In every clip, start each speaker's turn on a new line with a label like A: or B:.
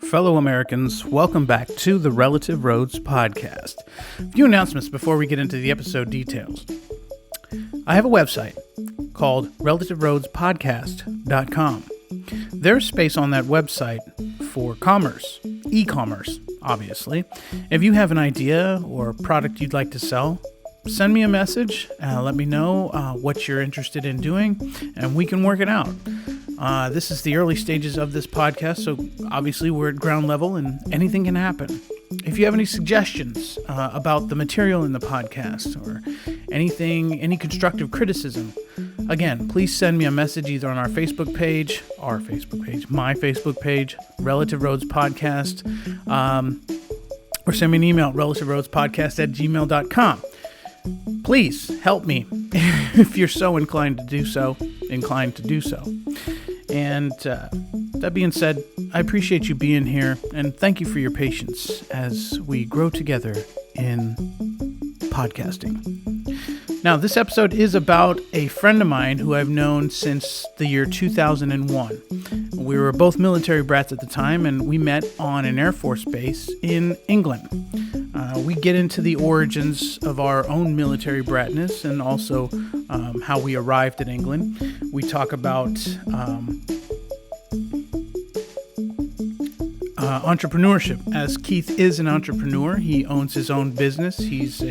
A: Fellow Americans, welcome back to the Relative Roads podcast. A few announcements before we get into the episode details. I have a website called relativeroadspodcast.com. There's space on that website for commerce, e-commerce, obviously. If you have an idea or product you'd like to sell, send me a message. Let me know what you're interested in doing, and we can work it out. This is the early stages of this podcast, so obviously we're at ground level and anything can happen. If you have any suggestions about the material in the podcast or any constructive criticism, again, please send me a message either on my Facebook page, Relative Roads Podcast, or send me an email at relativeroadspodcast@gmail.com. Please help me if you're so inclined to do so. And that being said, I appreciate you being here, and thank you for your patience as we grow together in podcasting. Now, this episode is about a friend of mine who I've known since the year 2001. We were both military brats at the time, and we met on an Air Force base in England. We get into the origins of our own military bratness and also how we arrived at England. We talk about entrepreneurship, as Keith is an entrepreneur. He owns his own business. He's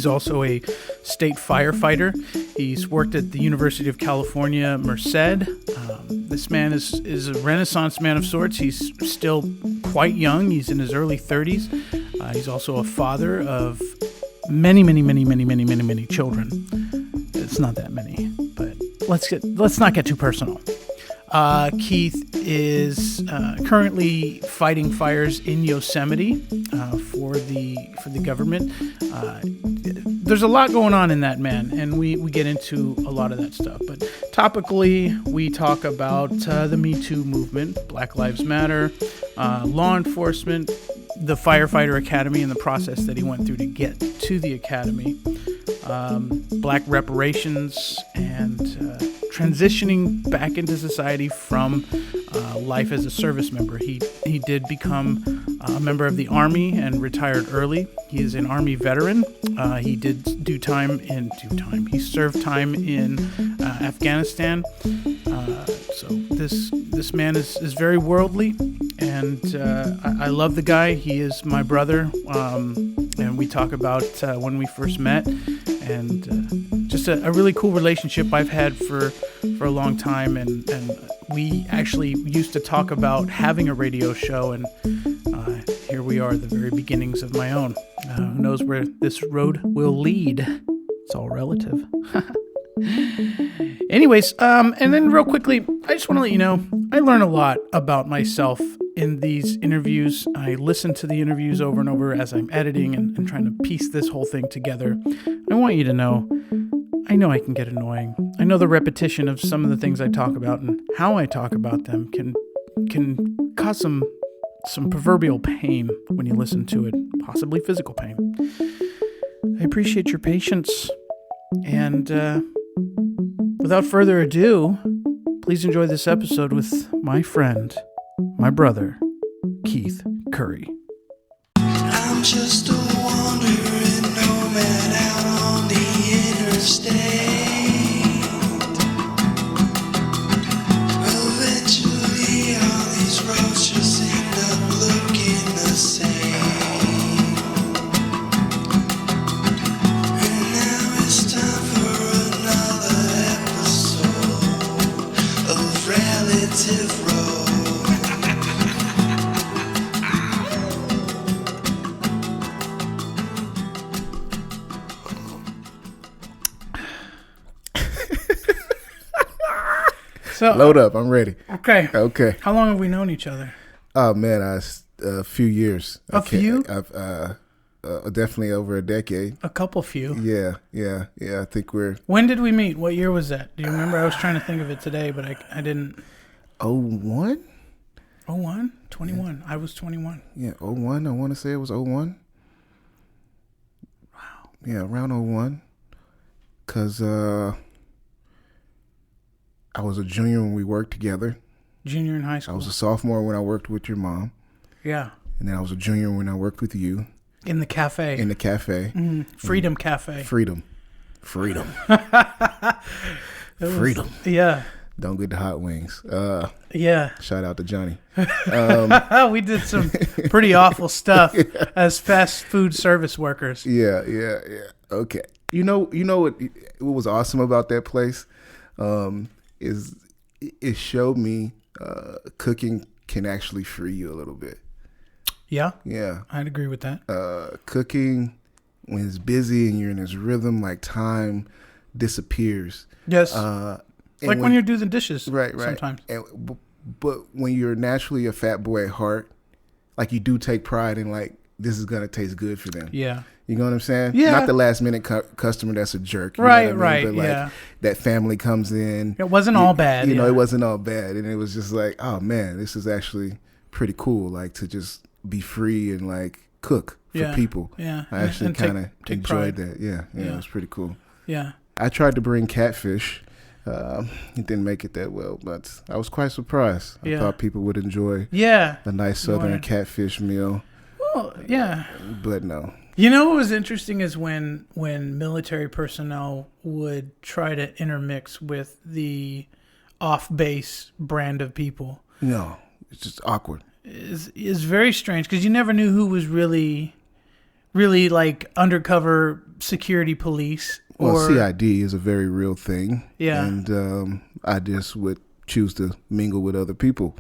A: also a state firefighter. He's worked at the University of California, Merced. This man is a Renaissance man of sorts. He's still quite young. He's in his early 30s. He's also a father of many children. It's not that many, but let's not get too personal. Keith is currently fighting fires in Yosemite for the government. There's a lot going on in that man, and we get into a lot of that stuff. But topically, we talk about the Me Too movement, Black Lives Matter, law enforcement, the firefighter academy and the process that he went through to get to the academy, black reparations, and transitioning back into society from life as a service member. He did become a member of the Army and retired early. He is an Army veteran. He did He served time in Afghanistan. So this man is very worldly, and I love the guy. He is my brother, and we talk about when we first met, and just a really cool relationship I've had for a long time, and we actually used to talk about having a radio show, and here we are at the very beginnings of my own. Who knows where this road will lead? It's all relative. Anyways, and then real quickly, I just want to let you know, I learn a lot about myself in these interviews. I listen to the interviews over and over as I'm editing and trying to piece this whole thing together. I want you to know, I know I can get annoying. I know the repetition of some of the things I talk about and how I talk about them can cause some proverbial pain when you listen to it, possibly physical pain. I appreciate your patience, and without further ado, please enjoy this episode with my friend, my brother, Keith Curry.
B: I'm just a wandering nomad out on the interstate. Eventually all these roads just end up looking the same. And now it's time for another episode of Relative Road.
C: So, load up. I'm ready.
A: Okay.
C: Okay.
A: How long have we known each other?
C: Oh man, a few years.
A: A few?
C: I've definitely over a decade.
A: A couple few.
C: Yeah. I think we're.
A: When did we meet? What year was that? Do you remember? I was trying to think of it today, but I didn't.
C: 01?
A: 01? 21. Yeah. I was 21.
C: Yeah, 01. I want to say it was 01.
A: Wow.
C: Yeah, around 01. Because I was a junior when we worked together.
A: Junior in high
C: I
A: school.
C: was a sophomore when I worked with your mom.
A: Yeah.
C: And then I was a junior when I worked with you.
A: In the cafe.
C: In the cafe.
A: Freedom Cafe.
C: Freedom. Freedom. Freedom.
A: Yeah.
C: Don't get the hot wings.
A: Yeah.
C: Shout out to Johnny.
A: We did some pretty awful stuff as fast food service workers.
C: Yeah. Okay. You know what was awesome about that place is it showed me cooking can actually free you a little bit.
A: Yeah.
C: Yeah.
A: I'd agree with that.
C: Cooking, when it's busy and you're in this rhythm, like time disappears.
A: Yes.
C: Like
A: when you're doing the dishes.
C: Right.
A: Sometimes.
C: But when you're naturally a fat boy at heart, like you do take pride in like, this is going to taste good for them.
A: Yeah.
C: You know what I'm saying?
A: Yeah.
C: Not the last minute customer that's a jerk. You
A: Right,
C: know what I mean?
A: right.
C: But like
A: yeah.
C: that family comes in.
A: It wasn't all bad.
C: You know, it wasn't all bad. And it was just like, oh man, this is actually pretty cool. Like to just be free and like cook for people.
A: Yeah.
C: I actually kind of enjoyed
A: pride.
C: that. Yeah. It was pretty cool.
A: Yeah.
C: I tried to bring catfish. It didn't make it that well, but I was quite surprised. I thought people would enjoy a nice southern catfish meal.
A: Well, yeah.
C: But no.
A: You know what was interesting is when military personnel would try to intermix with the off-base brand of people.
C: No, it's just awkward.
A: Is very strange because you never knew who was really like undercover security police.
C: Well, CID is a very real thing.
A: Yeah.
C: And I just would choose to mingle with other people.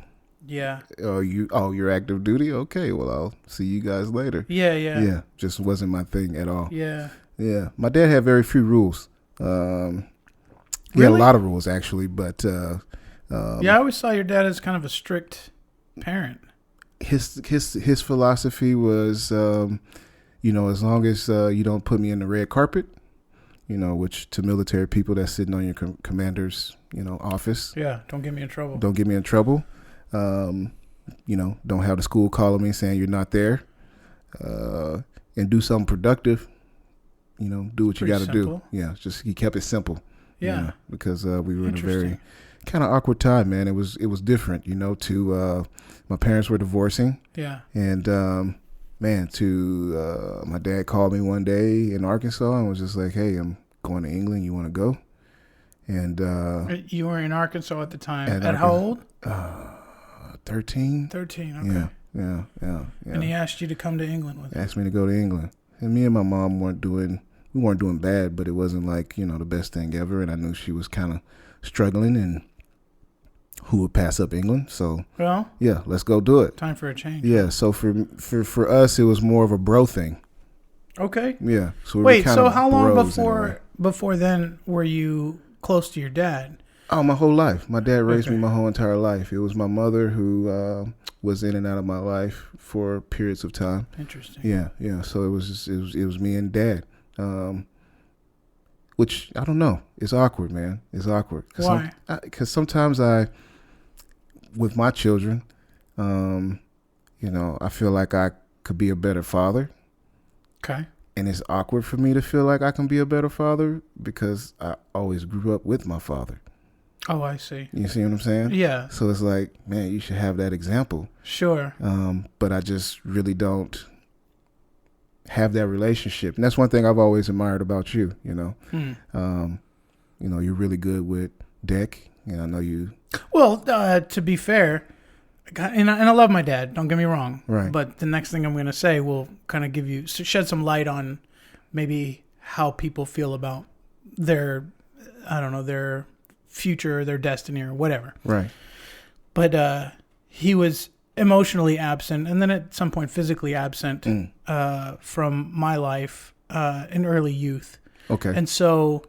A: Yeah.
C: You're active duty? Okay, well, I'll see you guys later.
A: Yeah.
C: Yeah, just wasn't my thing at all.
A: Yeah.
C: Yeah. My dad had very few rules. He had a lot of rules, actually, but...
A: I always saw your dad as kind of a strict parent.
C: His philosophy was, as long as you don't put me in the red carpet, which to military people that's sitting on your commander's, office.
A: Yeah, don't get me in trouble.
C: Don't get me in trouble. Don't have the school calling me saying you're not there. And do something productive. Do what you got to do. Yeah, just he kept it simple.
A: Yeah,
C: because we were in a very kind of awkward time, man. It was different, my parents were divorcing.
A: Yeah,
C: and my dad called me one day in Arkansas and was just like, "Hey, I'm going to England. You want to go?" And
A: you were in Arkansas at the time. At how old?
C: 13.
A: 13. Okay.
C: Yeah.
A: And he asked you to come to England with him.
C: Asked me to go to England, and me and my mom weren't doing bad, but it wasn't like the best thing ever, and I knew she was kind of struggling and who would pass up England. So yeah, let's go do it.
A: Time for a change.
C: Yeah. So for us, it was more of a bro thing.
A: Okay.
C: Yeah. So
A: wait. So how long before then were you close to your dad?
C: Oh, my whole life. My dad raised me my whole entire life. It was my mother who was in and out of my life for periods of time.
A: Interesting.
C: Yeah. So it was me and Dad. Which I don't know. It's awkward, man. It's awkward.
A: Why?
C: Because sometimes with my children, I feel like I could be a better father.
A: Okay.
C: And it's awkward for me to feel like I can be a better father because I always grew up with my father.
A: Oh, I see.
C: You see what I'm saying?
A: Yeah.
C: So it's like, man, you should have that example.
A: Sure.
C: But I just really don't have that relationship. And that's one thing I've always admired about you, you're really good with deck. I know you. Well,
A: to be fair, and I love my dad, don't get me wrong.
C: Right.
A: But the next thing I'm going to say will kind of shed some light on maybe how people feel about their future, their destiny, or whatever.
C: Right.
A: But he was emotionally absent, and then at some point physically absent from my life in early youth.
C: Okay.
A: And so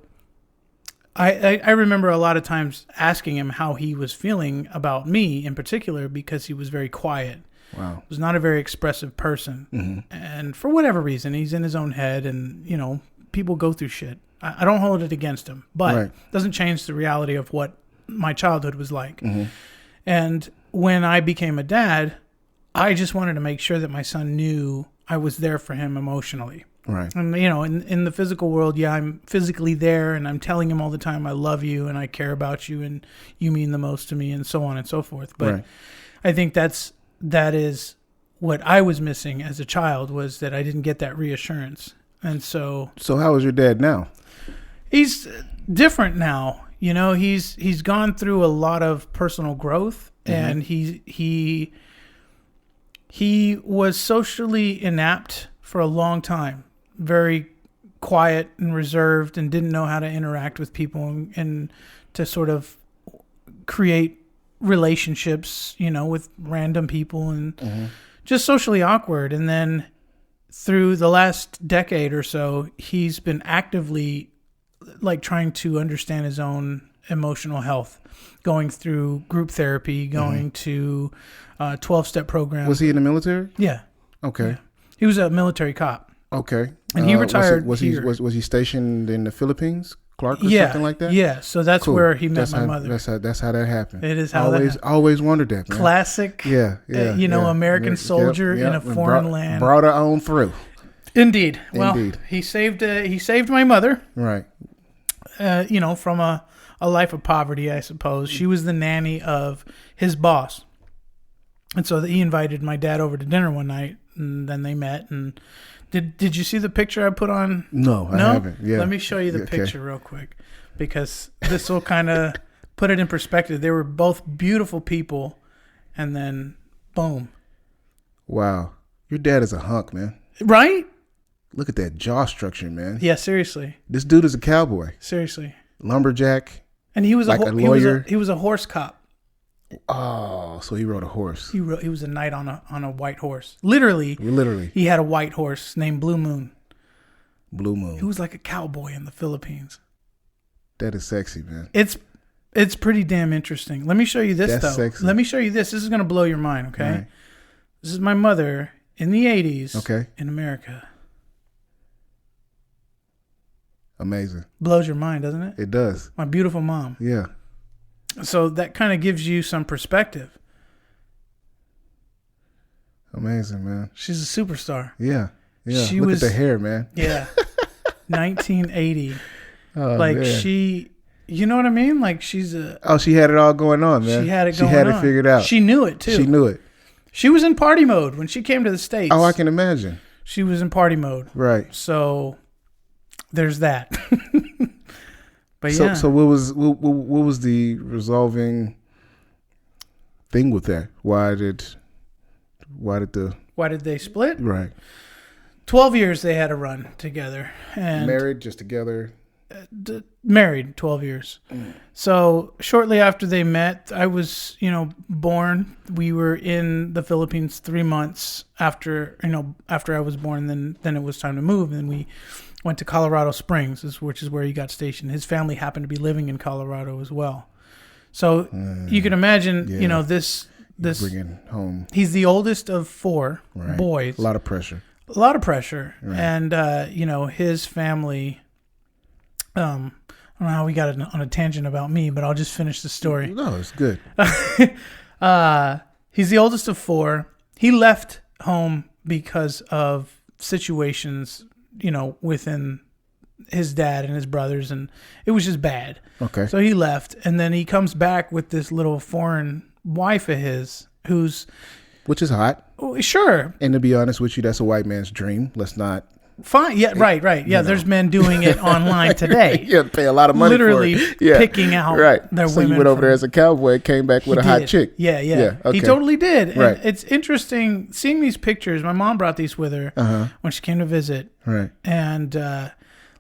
A: I remember a lot of times asking him how he was feeling about me in particular because he was very quiet.
C: Wow.
A: Was not a very expressive person. Mm-hmm. And for whatever reason, he's in his own head, and, people go through shit. I don't hold it against him, but it doesn't change the reality of what my childhood was like. Mm-hmm. And when I became a dad, I just wanted to make sure that my son knew I was there for him emotionally.
C: Right.
A: And, you know, in the physical world, yeah, I'm physically there and I'm telling him all the time, I love you and I care about you and you mean the most to me and so on and so forth. But
C: right.
A: I think that is what I was missing as a child, was that I didn't get that reassurance. And so
C: how is your dad now?
A: He's different now. You know, he's gone through a lot of personal growth, and he was socially inept for a long time. Very quiet and reserved, and didn't know how to interact with people and to sort of create relationships, you know, with random people, and just socially awkward. And then through the last decade or so, he's been actively like trying to understand his own emotional health, going through group therapy, going to 12-step programs.
C: Was he in the military?
A: Yeah.
C: Okay.
A: Yeah. He was a military cop.
C: Okay.
A: And he retired
C: Was he stationed in the Philippines, Clark, or something like that?
A: Yeah. So that's where he met my mother.
C: That's how that happened.
A: It is how that happened.
C: Always wondered that, man.
A: Classic.
C: Yeah.
A: American soldier in a foreign land.
C: Brought her on through.
A: Indeed. Well, he saved my mother.
C: Right.
A: From a life of poverty, I suppose. She was the nanny of his boss. And so he invited my dad over to dinner one night, and then they met. And did you see the picture I put on?
C: No, I haven't. Yeah.
A: Let me show you the picture real quick, because this will kind of put it in perspective. They were both beautiful people, and then boom.
C: Wow. Your dad is a hunk, man.
A: Right?
C: Look at that jaw structure, man.
A: Yeah, seriously.
C: This dude is a cowboy.
A: Seriously.
C: Lumberjack.
A: And he was
C: like a lawyer.
A: He was a horse cop.
C: Oh, so he rode a horse.
A: He was a knight on a white horse. Literally. He had a white horse named Blue Moon.
C: Blue Moon.
A: He was like a cowboy in the Philippines.
C: That is sexy, man.
A: It's pretty damn interesting. Let me show you this, though.
C: Sexy.
A: Let me show you this. This is going to blow your mind, okay? Right. This is my mother in the 80s in America.
C: Amazing.
A: Blows your mind, doesn't it?
C: It does.
A: My beautiful mom.
C: Yeah.
A: So that kind of gives you some perspective.
C: Amazing, man.
A: She's a superstar.
C: Yeah. Look at the hair, man.
A: Yeah. 1980.
C: Oh,
A: like
C: man.
A: she, you know what I mean? Like she's a...
C: Oh, she had it all going on, man.
A: She had it
C: figured out.
A: She knew it, too.
C: She knew it.
A: She was in party mode when she came to the States.
C: Oh, I can imagine.
A: She was in party mode.
C: Right.
A: So there's that. But
C: so, yeah. So what was the resolving thing with that? Why did they split?
A: Right. 12 years they had to run together. And
C: married, just together?
A: Married 12 years. So shortly after they met, I was, born. We were in the Philippines 3 months after I was born. Then it was time to move. And we went to Colorado Springs, which is where he got stationed. His family happened to be living in Colorado as well. So you can imagine, this
C: bringing home.
A: He's the oldest of 4 boys.
C: A lot of pressure.
A: Right. And his family. I don't know how we got on a tangent about me, but I'll just finish the story.
C: No, it's good.
A: He's the oldest of 4. He left home because of situations, within his dad and his brothers, and it was just bad.
C: Okay.
A: So he left, and then he comes back with this little foreign wife of his,
C: which is hot.
A: Sure.
C: And to be honest with you, that's a white man's dream. Let's not.
A: Fine. Yeah. Right. Yeah. There's men doing it online today.
C: Yeah. Pay a lot of money
A: literally
C: for it. Yeah.
A: Picking out their
C: so
A: women.
C: So you went over there as a cowboy, came back with a hot chick.
A: Yeah.
C: Okay.
A: He totally did.
C: Right.
A: And it's interesting seeing these pictures. My mom brought these with her when she came to visit.
C: Right.
A: And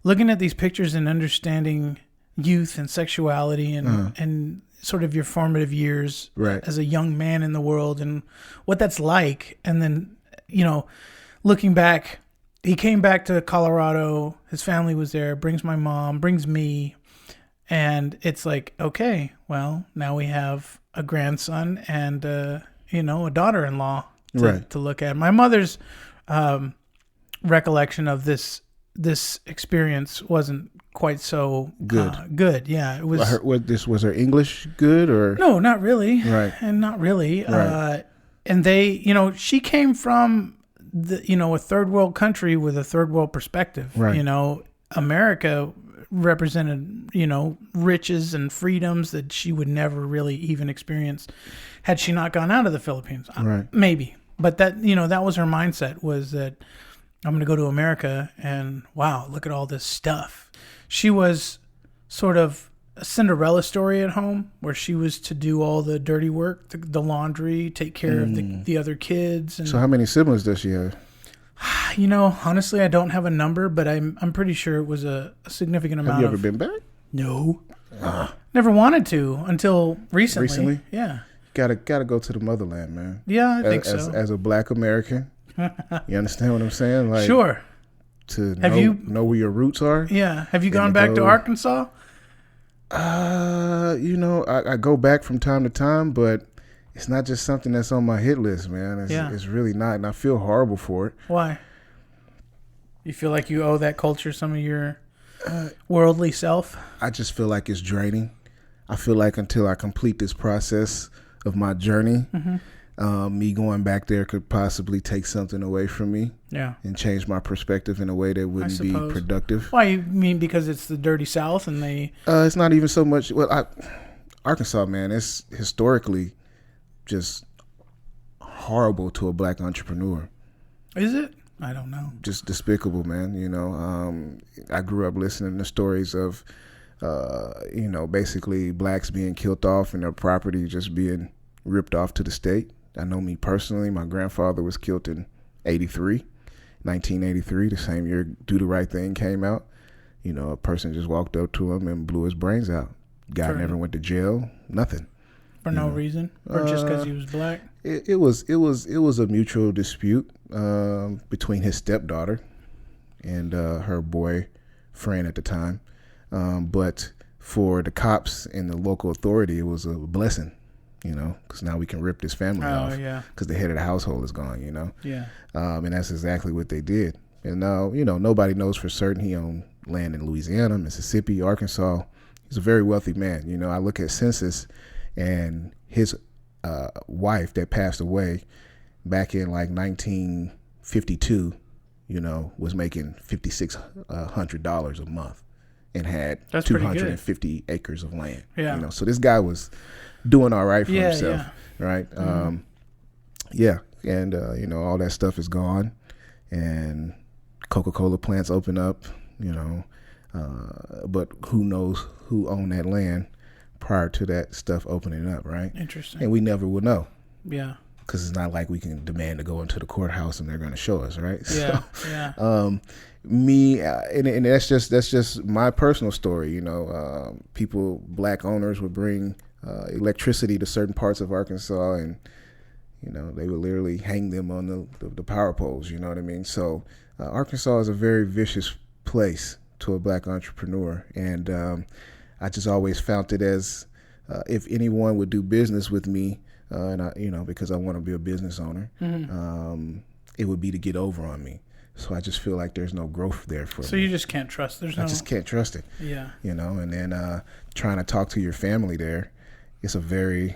A: looking at these pictures and understanding youth and sexuality and sort of your formative years as a young man in the world and what that's like. And then, looking back, he came back to Colorado. His family was there, brings my mom, brings me. And it's like, okay, well, now we have a grandson and, a daughter-in-law to look at. My mother's recollection of this experience wasn't quite so good. Yeah, it was.
C: Was her English good or
A: no? Not really.
C: Right,
A: and not really.
C: Right.
A: And they, she came from a third world country with a third world perspective.
C: Right.
A: America represented, riches and freedoms that she would never really even experience had she not gone out of the Philippines.
C: Right.
A: Maybe. But that, that was her mindset, was that I'm going to go to America and wow, look at all this stuff. She was sort of a Cinderella story at home, where she was to do all the dirty work, the laundry, take care of the other kids. And,
C: so how many siblings does she have?
A: Honestly, I don't have a number, but I'm pretty sure it was a significant amount.
C: Have you ever been back?
A: No. Never wanted to until recently.
C: Recently?
A: Yeah.
C: Gotta go to the motherland, man.
A: Yeah, I think so.
C: As a Black American, you understand what I'm saying? Like,
A: sure.
C: To know where your roots are.
A: Yeah. Have you gone back to Arkansas?
C: I go back from time to time, but it's not just something that's on my hit list, man. It's really not, and I feel horrible for it.
A: Why? You feel like you owe that culture some of your worldly self?
C: I just feel like it's draining. I feel like until I complete this process of my journey, me going back there could possibly take something away from me.
A: Yeah. And
C: change my perspective in a way that wouldn't be productive.
A: Why? You mean because it's the dirty South and they...
C: it's not even so much... Well, Arkansas, man, it's historically just horrible to a Black entrepreneur.
A: Is it? I don't know.
C: Just despicable, man. I grew up listening to stories of, basically Blacks being killed off and their property just being ripped off to the state. I know me personally, my grandfather was killed in 1983, the same year Do the Right Thing came out. A person just walked up to him and blew his brains out. Guy never went to jail, nothing.
A: For no reason? Or just because he was Black?
C: It was a mutual dispute between his stepdaughter and her boyfriend at the time. But for the cops and the local authority, it was a blessing, because now we can rip this family off.
A: Yeah.
C: Because the head of the household is gone,
A: Yeah.
C: And that's exactly what they did. And now, nobody knows for certain. He owned land in Louisiana, Mississippi, Arkansas. He's a very wealthy man. I look at census, and his wife that passed away back in like 1952, was making $5,600 a month and had 250 acres of land.
A: Yeah.
C: So this guy was doing all right for himself.
A: Yeah.
C: Right. And all that stuff is gone, and Coca-Cola plants open up, but who knows who owned that land prior to that stuff opening up, right?
A: Interesting.
C: And we never will know.
A: Yeah.
C: Because it's not like we can demand to go into the courthouse and they're going to show us, right?
A: Yeah.
C: So,
A: yeah.
C: And that's just my personal story. People, Black owners would bring electricity to certain parts of Arkansas, and they would literally hang them on the power poles. You know what I mean? So Arkansas is a very vicious place to a Black entrepreneur, and I just always found it as if anyone would do business with me, and I, because I want to be a business owner, it would be to get over on me. So I just feel like there's no growth there for me.
A: So you just can't trust. I
C: just can't trust it.
A: Yeah.
C: And then trying to talk to your family there, it's a very...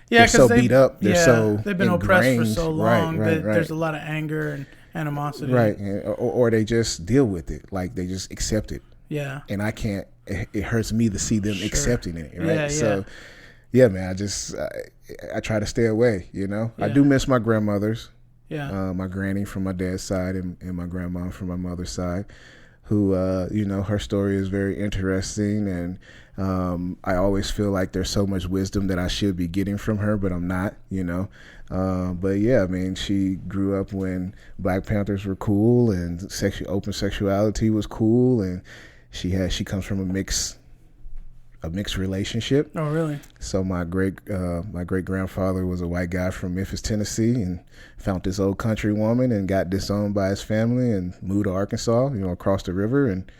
A: Yeah,
C: they're so beat up. They're so
A: they've been oppressed for so long that there's a lot of anger and animosity.
C: Right. Or they just deal with it. Like they just accept it.
A: Yeah.
C: And I can't, it hurts me to see them accepting it. Right.
A: Yeah,
C: so, yeah, man, I try to stay away, Yeah. I do miss my grandmothers.
A: Yeah.
C: My granny from my dad's side and my grandma from my mother's side, who, her story is very interesting. And I always feel like there's so much wisdom that I should be getting from her, but I'm not, But yeah, I mean, she grew up when Black Panthers were cool and open sexuality was cool, and she comes from a mixed relationship.
A: Oh, really?
C: So my great grandfather was a white guy from Memphis, Tennessee, and found this old country woman and got disowned by his family and moved to Arkansas, across the river, and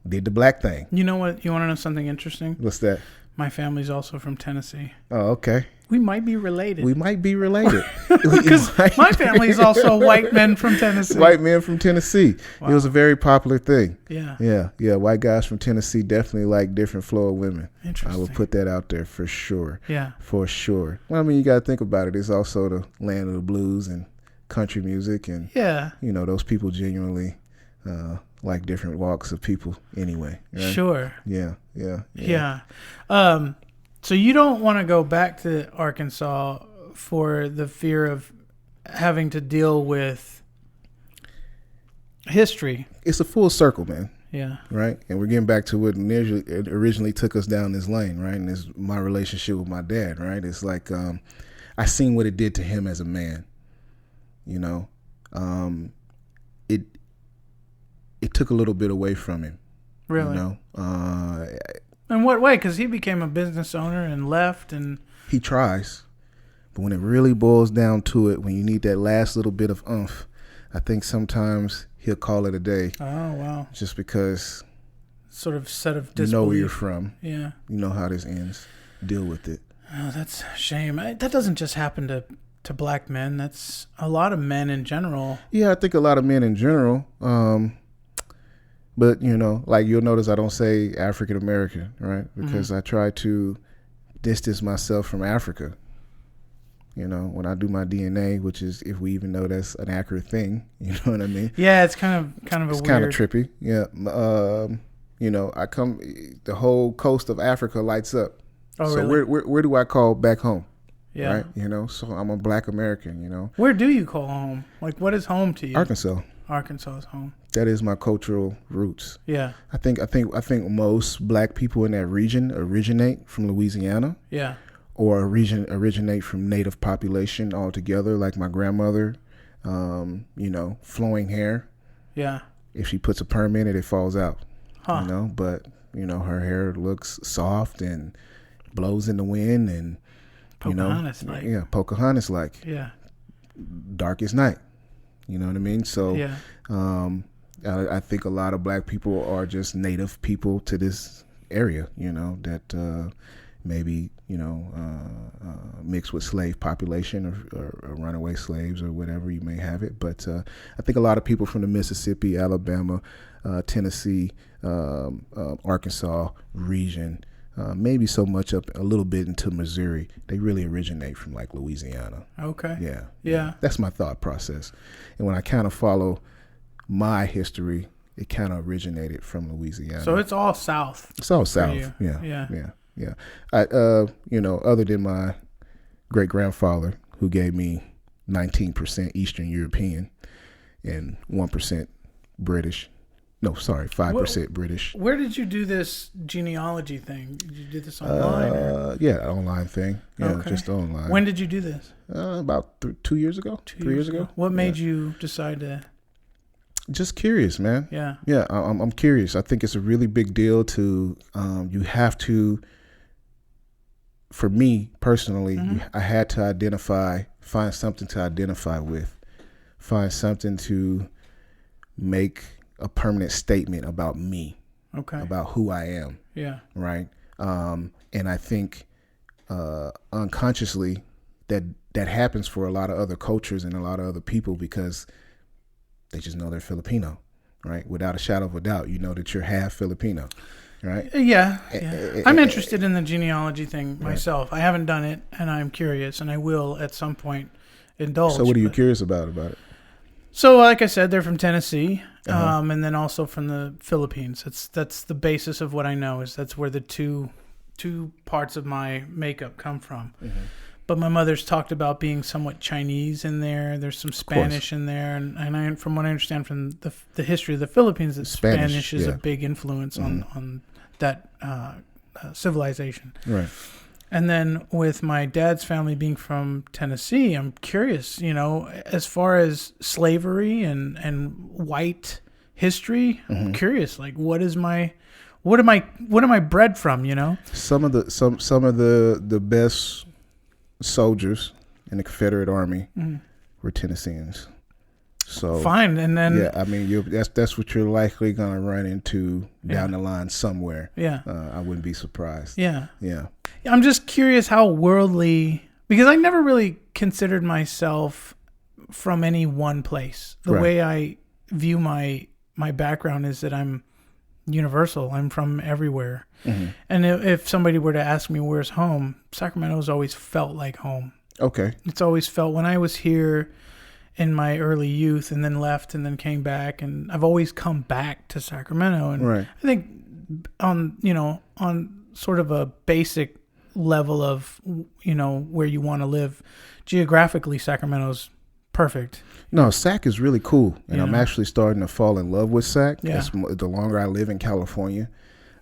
C: did the Black thing.
A: You know what? You want to know something interesting?
C: What's that?
A: My family's also from Tennessee.
C: Oh, okay.
A: We might be related.
C: Because
A: my family is also white men from Tennessee.
C: White men from Tennessee. Wow. It was a very popular thing.
A: Yeah.
C: Yeah. White guys from Tennessee definitely like different flow of women.
A: Interesting.
C: I would put that out there for sure.
A: Yeah.
C: For sure. Well, I mean, you got to think about it. It's also the land of the blues and country music, and those people genuinely like different walks of people anyway. Right?
A: Sure.
C: Yeah.
A: So you don't want to go back to Arkansas for the fear of having to deal with history.
C: It's a full circle, man.
A: Yeah.
C: Right? And we're getting back to what originally took us down this lane, right? And it's my relationship with my dad, right? It's like I seen what it did to him as a man. It took a little bit away from him.
A: Really? In what way? Because he became a business owner and left, and
C: he tries. But when it really boils down to it, when you need that last little bit of oomph, I think sometimes he'll call it a day.
A: Oh, wow.
C: Just because
A: sort of set of disbelief.
C: You know where you're from.
A: Yeah.
C: You know how this ends. Deal with it.
A: Oh, that's a shame. That doesn't just happen to black men. That's a lot of men in general.
C: Yeah, I think a lot of men in general. But, like you'll notice I don't say African American, right? Because I try to distance myself from Africa. When I do my DNA, which is, if we even know that's an accurate thing, you know what I mean?
A: Yeah, it's kind of
C: it's weird. Kind of trippy. Yeah. I come, the whole coast of Africa lights up.
A: Oh,
C: so
A: really?
C: where do I call back home?
A: Yeah.
C: Right. So I'm a black American,
A: Where do you call home? Like, what is home to you?
C: Arkansas.
A: Arkansas is home.
C: That is my cultural roots.
A: Yeah.
C: I think most black people in that region originate from Louisiana.
A: Yeah.
C: Or originate from native population altogether, like my grandmother, flowing hair.
A: Yeah.
C: If she puts a perm in it, it falls out.
A: Huh.
C: But, her hair looks soft and blows in the wind and,
A: Pocahontas-like.
C: Yeah, Pocahontas-like.
A: Yeah.
C: Darkest night. You know what I mean? So
A: yeah.
C: I think a lot of black people are just native people to this area, that maybe, mixed with slave population or runaway slaves or whatever you may have it. But I think a lot of people from the Mississippi, Alabama, Tennessee, Arkansas region, maybe so much up a little bit into Missouri, they really originate from like Louisiana.
A: Okay.
C: Yeah. That's my thought process. And when I kind of follow my history, it kind of originated from Louisiana.
A: So it's all south.
C: It's all south. Yeah. I, other than my great grandfather, who gave me 19% Eastern European and 1% British. No, sorry, 5% British.
A: Where did you do this genealogy thing? Did you do this online?
C: Yeah, online thing. Yeah,
A: okay.
C: Just online.
A: When did you do this?
C: About 2 years ago. 3 years ago.
A: What made you decide to?
C: Just curious, man.
A: Yeah.
C: Yeah, I'm curious. I think it's a really big deal to, you have to, for me personally, I had to find something to identify with, find something to make a permanent statement about me, about who I am.
A: Yeah.
C: Right. And I think unconsciously that happens for a lot of other cultures and a lot of other people because they just know they're Filipino, right? Without a shadow of a doubt, you know that you're half Filipino, right?
A: Yeah. I'm interested in the genealogy thing myself. I haven't done it, and I'm curious, and I will at some point indulge.
C: So what are you curious about it?
A: So, like I said, they're from Tennessee, and then also from the Philippines. That's the basis of what I know. Is that's where the two parts of my makeup come from. Mm-hmm. But my mother's talked about being somewhat Chinese in there. There's some Spanish in there, and from what I understand from the history of the Philippines, that Spanish is a big influence on that civilization.
C: Right.
A: And then with my dad's family being from Tennessee, I'm curious, as far as slavery and white history, I'm curious, like what am I bred from,
C: Some of the best soldiers in the Confederate Army were Tennesseans. So
A: fine, and then
C: I mean that's what you're likely gonna run into down the line somewhere.
A: Yeah,
C: I wouldn't be surprised.
A: Yeah.
C: I'm
A: just curious how worldly, because I never really considered myself from any one place. The way I view my background is that I'm universal. I'm from everywhere. And if somebody were to ask me where's home, Sacramento's always felt like home.
C: Okay.
A: It's always felt, when I was here in my early youth, and then left, and then came back, and I've always come back to Sacramento. And
C: Right.
A: I think on sort of a basic level of where you want to live geographically, Sacramento's perfect.
C: No, Sac is really cool, and
A: Yeah.
C: I'm actually starting to fall in love with Sac.
A: Yeah.
C: The longer I live in California,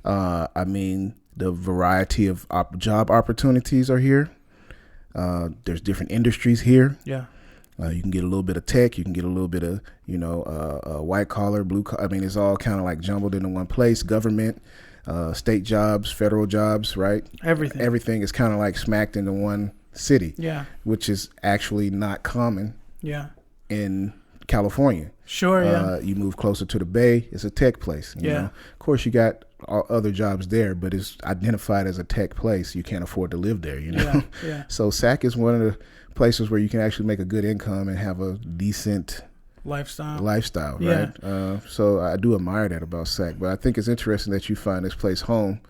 C: I mean, the variety of job opportunities are here. There's different industries here.
A: Yeah.
C: You can get a little bit of tech. You can get a little bit of, white collar, blue collar. I mean, it's all kind of like jumbled into one place. Government, state jobs, federal jobs, right? Everything is kind of like smacked into one city.
A: Yeah.
C: Which is actually not common.
A: Yeah.
C: In California.
A: Sure, yeah.
C: You move closer to the Bay, it's a tech place. You know? Of course, you got other jobs there, but it's identified as a tech place. You can't afford to live there,
A: Yeah, yeah.
C: So Sac is one of the places where you can actually make a good income and have a decent
A: lifestyle,
C: right? So I do admire that about Sac, but I think it's interesting that you find this place home,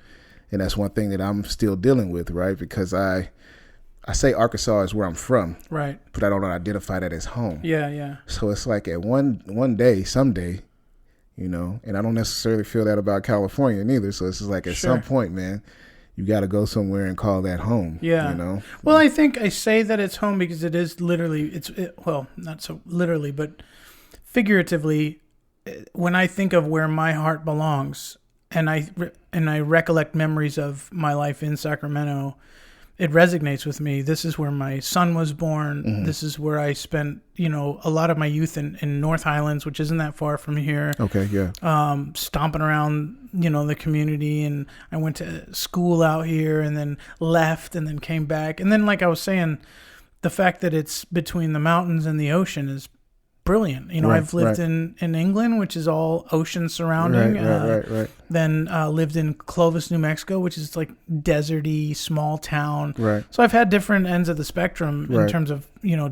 C: and that's one thing that I'm still dealing with, right? Because I say Arkansas is where I'm from,
A: right?
C: But I don't identify that as home.
A: Yeah.
C: So it's like at one day, someday, and I don't necessarily feel that about California neither. So it's just like at some point, man, you got to go somewhere and call that home.
A: Yeah. Well, I think I say that it's home because it is literally. Well, not so literally, but figuratively. When I think of where my heart belongs, and I recollect memories of my life in Sacramento, it resonates with me. This is where my son was born. Mm-hmm. This is where I spent, a lot of my youth in North Highlands, which isn't that far from here.
C: Okay, yeah.
A: Stomping around, the community, and I went to school out here, and then left, and then came back, and then, like I was saying, the fact that it's between the mountains and the ocean is brilliant. I've lived in England, which is all ocean surrounding.
C: Right.
A: Then lived in Clovis, New Mexico, which is like deserty, small town.
C: Right.
A: So I've had different ends of the spectrum in terms of,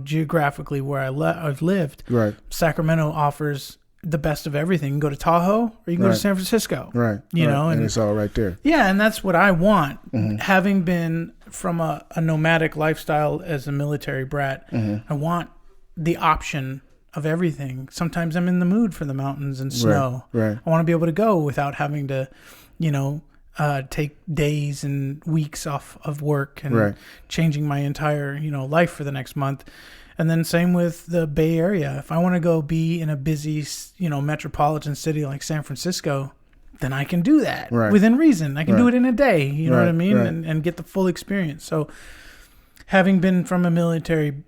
A: geographically where I've lived.
C: Right.
A: Sacramento offers the best of everything. You can go to Tahoe or you can go to San Francisco.
C: Right. And it's all right there.
A: Yeah, and that's what I want. Mm-hmm. Having been from a nomadic lifestyle as a military brat, I want the option of everything. Sometimes I'm in the mood for the mountains and snow.
C: Right.
A: I want to be able to go without having to, take days and weeks off of work and changing my entire, life for the next month. And then same with the Bay Area. If I want to go be in a busy, metropolitan city like San Francisco, then I can do that within reason. I can do it in a day. You know what I mean? And get the full experience. So having been from a military,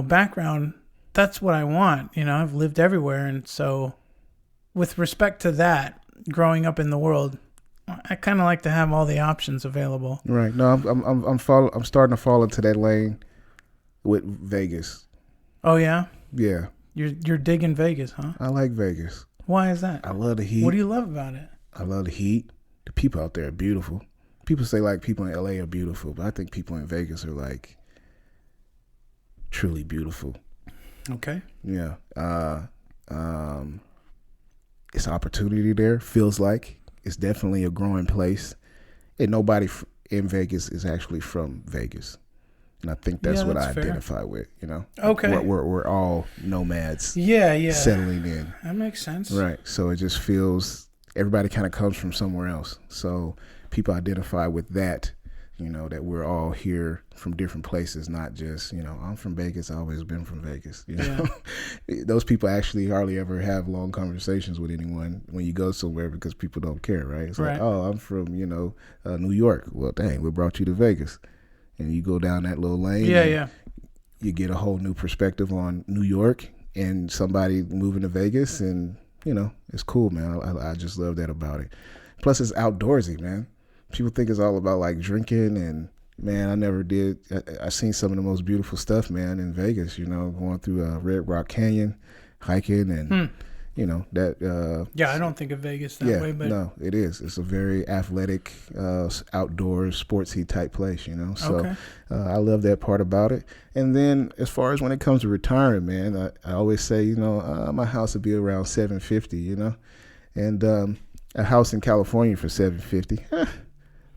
A: background, that's what I want. I've lived everywhere. And so with respect to that, growing up in the world, I kind of like to have all the options available.
C: Right. No, I'm starting to fall into that lane with Vegas.
A: Oh yeah?
C: Yeah.
A: You're digging Vegas, huh?
C: I like Vegas.
A: Why is that?
C: I love the heat.
A: What do you love about it?
C: I love the heat. The people out there are beautiful. People say like people in LA are beautiful, but I think people in Vegas are like truly beautiful.
A: Okay.
C: Yeah. It's opportunity there. Feels like it's definitely a growing place, and nobody in Vegas is actually from Vegas, and I think that's what I identify with.
A: Okay.
C: We're all nomads.
A: Yeah.
C: Settling in.
A: That makes sense.
C: Right. So it just feels everybody kind of comes from somewhere else. So people identify with that. That we're all here from different places, not just, I'm from Vegas, I've always been from Vegas. Those people actually hardly ever have long conversations with anyone when you go somewhere because people don't care, right? It's like, oh, I'm from, New York. Well, dang, we brought you to Vegas. And you go down that little lane.
A: Yeah.
C: You get a whole new perspective on New York and somebody moving to Vegas. And, it's cool, man. I just love that about it. Plus, it's outdoorsy, man. People think it's all about like drinking, and man, I never did. I seen some of the most beautiful stuff, man, in Vegas. Going through Red Rock Canyon, hiking, and that.
A: Yeah, I don't think of Vegas that way, but
C: no, it is. It's a very athletic, outdoors, sportsy type place. So I love that part about it. And then as far as when it comes to retiring, man, I always say, my house would be around $750. And a house in California for $750.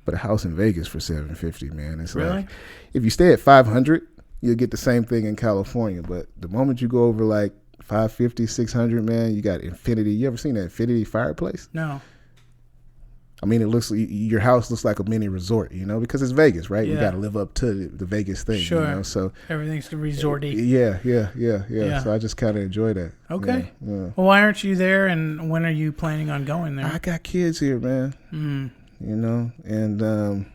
C: But a house in Vegas for $750, man. It's
A: really?
C: Like if you stay at 500, you'll get the same thing in California. But the moment you go over like 550, 600, man, you got infinity. You ever seen that infinity fireplace?
A: No.
C: I mean, your house looks like a mini resort, because it's Vegas, right?
A: Yeah.
C: You got to live up to the Vegas thing,
A: Sure.
C: So
A: everything's resorty.
C: Yeah. So I just kind of enjoy that.
A: Okay.
C: Yeah.
A: Well, why aren't you there? And when are you planning on going there?
C: I got kids here, man. And I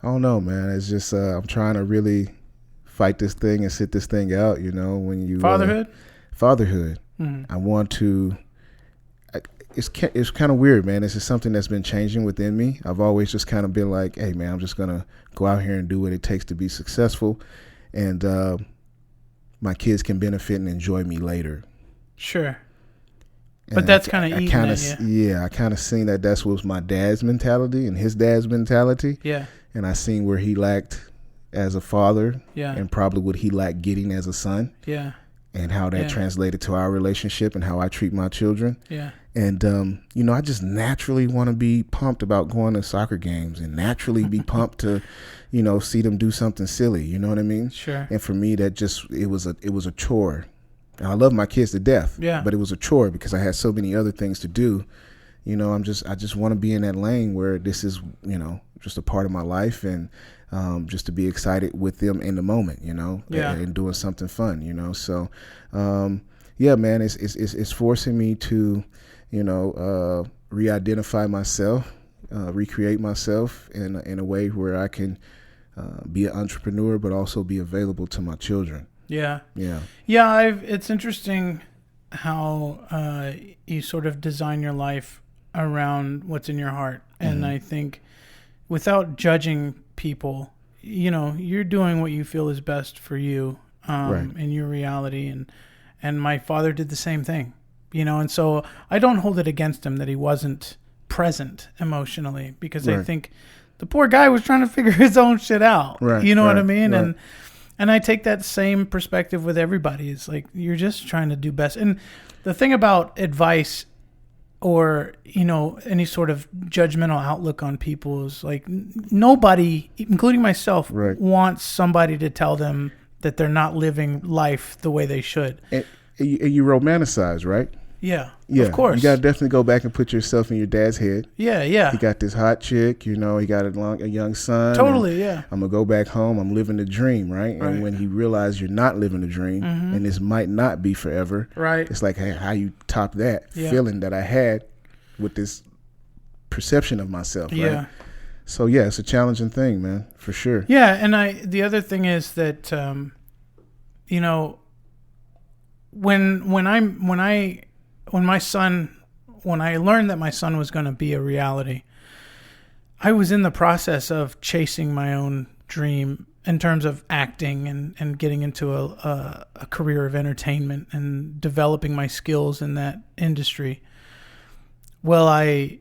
C: don't know, man. It's just I'm trying to really fight this thing and sit this thing out. When you
A: fatherhood.
C: I want to. It's kind of weird, man. It's just something that's been changing within me. I've always just kind of been like, hey, man, I'm just going to go out here and do what it takes to be successful. And my kids can benefit and enjoy me later.
A: Sure. But that's kind of eating at you.
C: Yeah, I kind of seen that's what was my dad's mentality and his dad's mentality.
A: Yeah.
C: And I seen where he lacked as a father.
A: Yeah.
C: And probably what he lacked getting as a son.
A: Yeah.
C: And how that translated to our relationship and how I treat my children.
A: Yeah.
C: And, I just naturally want to be pumped about going to soccer games and naturally be pumped to, see them do something silly. You know what I mean?
A: Sure.
C: And for me, it was a chore. And I love my kids to death.
A: Yeah.
C: But it was a chore because I had so many other things to do. I just want to be in that lane where this is, just a part of my life and just to be excited with them in the moment, and doing something fun, So, yeah, man, it's forcing me to, re-identify myself, recreate myself in a way where I can be an entrepreneur, but also be available to my children.
A: Yeah.
C: Yeah.
A: Yeah. It's interesting how you sort of design your life around what's in your heart. And I think without judging people, you're doing what you feel is best for you in your reality. And my father did the same thing, and so I don't hold it against him that he wasn't present emotionally because I think the poor guy was trying to figure his own shit out.
C: Right.
A: You know what I mean?
C: Right.
A: And I take that same perspective with everybody. It's like, you're just trying to do best. And the thing about advice or, any sort of judgmental outlook on people is like nobody, including myself, wants somebody to tell them that they're not living life the way they should.
C: And you romanticize, right?
A: Yeah,
C: yeah,
A: of course.
C: You got to definitely go back and put yourself in your dad's head.
A: Yeah, yeah.
C: He got this hot chick, he got a young son.
A: Totally, yeah.
C: I'm going to go back home. I'm living the dream, right? And when he realized you're not living the dream and this might not be forever, it's like, hey, how you top that feeling that I had with this perception of myself, right? Yeah. So, yeah, it's a challenging thing, man, for sure.
A: Yeah, and the other thing is that, when I learned that my son was going to be a reality, I was in the process of chasing my own dream in terms of acting and getting into a career of entertainment and developing my skills in that industry. Well, I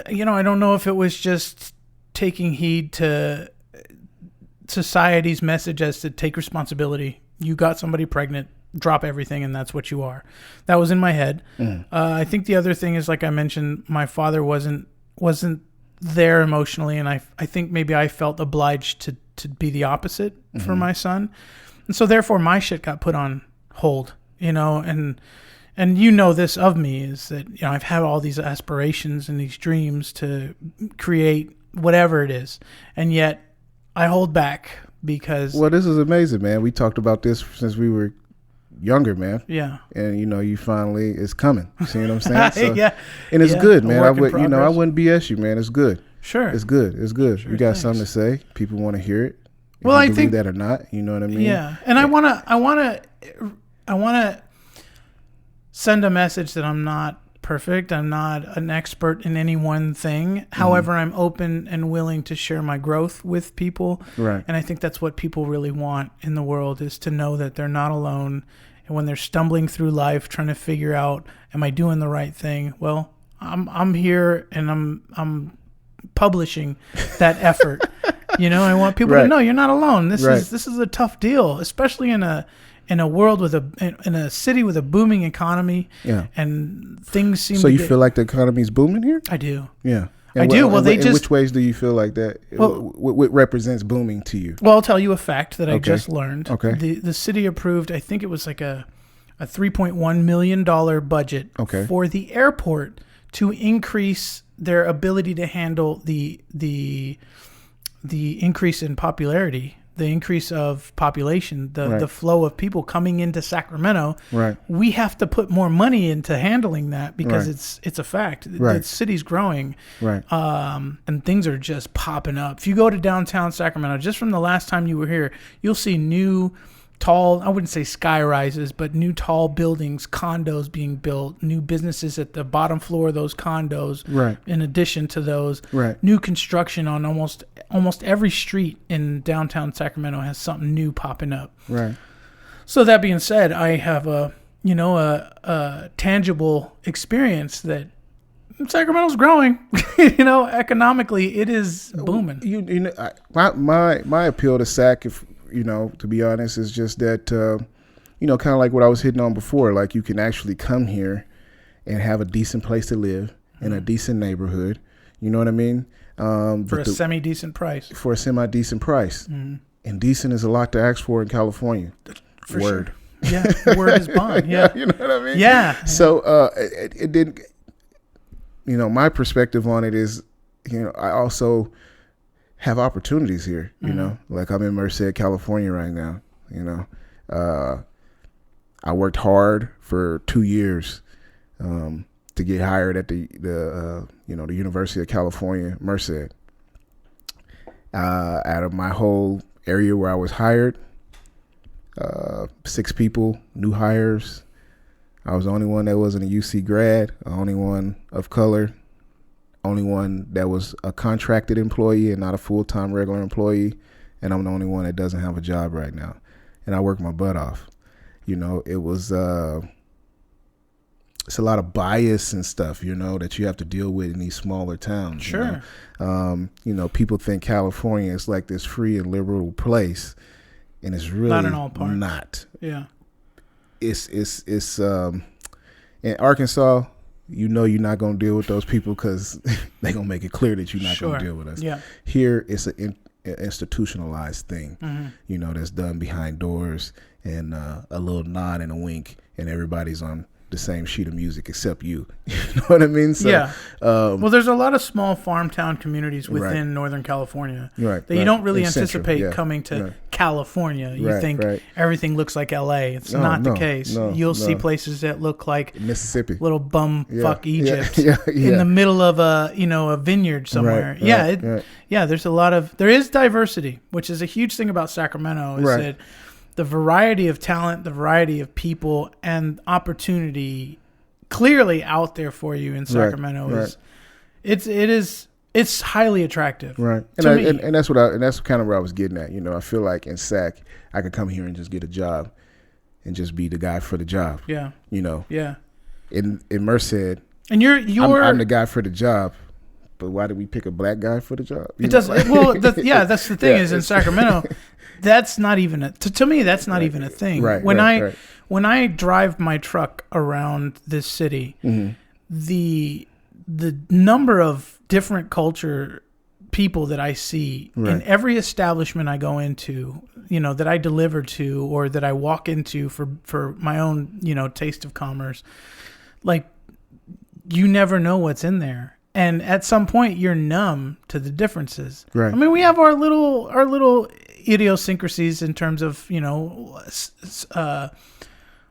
A: don't know if it was just taking heed to society's message as to take responsibility. You got somebody pregnant, drop everything, and that's what you are. That was in my head. I think the other thing is, like I mentioned, my father wasn't there emotionally, and I think maybe I felt obliged to be the opposite for my son. And so therefore my shit got put on hold, and this of me is that, I've had all these aspirations and these dreams to create whatever it is. And yet I hold back because...
C: Well, this is amazing, man. We talked about this since we were younger, man.
A: Yeah.
C: And, you finally, it's coming. You see what I'm saying? So,
A: yeah.
C: And it's good, man. I wouldn't BS you, man. It's good.
A: Sure.
C: It's good.
A: Sure,
C: you got something to say. People want to hear it.
A: Well, I think
C: that or not, you know what I mean?
A: Yeah. And I want to send a message that I'm not perfect. I'm not an expert in any one thing. However, I'm open and willing to share my growth with people.
C: Right.
A: And I think that's what people really want in the world, is to know that they're not alone. And when they're stumbling through life, trying to figure out, am I doing the right thing? Well, I'm here and I'm publishing that effort. I want people to know you're not alone. This is a tough deal, especially in a world in a city with a booming economy.
C: Yeah.
A: And things seem
C: So you feel like the economy's booming here?
A: I do.
C: Yeah. And
A: I do. Well,
C: in which ways do you feel like that? What represents booming to you?
A: Well, I'll tell you a fact that I just learned.
C: Okay.
A: The city approved, I think it was like a $3.1 million budget for the airport to increase their ability to handle the increase in popularity, the increase of population, the flow of people coming into Sacramento.
C: Right.
A: We have to put more money into handling that because it's a fact.
C: Right.
A: The city's growing.
C: Right.
A: And things are just popping up. If you go to downtown Sacramento, just from the last time you were here, you'll see new tall, I wouldn't say sky rises, but new tall buildings, condos being built, new businesses at the bottom floor of those condos.
C: Right.
A: In addition to those,
C: new
A: construction on almost every street in downtown Sacramento has something new popping up.
C: Right.
A: So that being said, I have a tangible experience that Sacramento's growing. Economically, it is booming.
C: My appeal to Sac, if to be honest, is just that, kind of like what I was hitting on before. Like, you can actually come here and have a decent place to live in a decent neighborhood. You know what I mean?
A: For a semi-decent price.
C: For a semi-decent price. Mm-hmm. And decent is a lot to ask for in California.
A: For
C: word.
A: Sure. Yeah, word is bond. Yeah.
C: You know what I mean?
A: Yeah.
C: So it didn't, my perspective on it is, I also have opportunities here, like I'm in Merced, California right now. I worked hard for 2 years to get hired at the University of California, Merced. Out of my whole area where I was hired, 6 people, new hires. I was the only one that wasn't a UC grad, the only one of color, only one that was a contracted employee and not a full-time regular employee, and I'm the only one that doesn't have a job right now. And I worked my butt off. It was it's a lot of bias and stuff, that you have to deal with in these smaller towns.
A: Sure.
C: People think California is like this free and liberal place, and it's really
A: not in all parts.
C: Not.
A: Yeah.
C: It's in Arkansas, you're not going to deal with those people because they're going to make it clear that you're not going to deal with us.
A: Yeah.
C: Here, it's an institutionalized thing, that's done behind doors and a little nod and a wink, and everybody's on the same sheet of music except you. You know what I mean? So,
A: yeah. Well, there's a lot of small farm town communities within Northern California that you don't really anticipate coming to California. You think everything looks like LA. It's not the case. You'll see places that look like
C: Mississippi,
A: little fuck Egypt in the middle of a vineyard somewhere. There is diversity, which is a huge thing about Sacramento. Is that the variety of talent, the variety of people, and opportunity clearly out there for you in Sacramento it's highly attractive.
C: Right. And that's kind of where I was getting at. I feel like in Sac I could come here and just get a job and just be the guy for the job. Yeah.
A: Yeah.
C: In Merced,
A: and
C: I'm the guy for the job. But why did we pick a black guy for the job?
A: That's the thing is in Sacramento, that's not even to me. That's not even a thing.
C: Right.
A: When I drive my truck around this city, the number of different culture people that I see in every establishment I go into, that I deliver to or that I walk into for my own, taste of commerce, like you never know what's in there. And at some point, you're numb to the differences. Right. I mean, we have our little idiosyncrasies in terms of,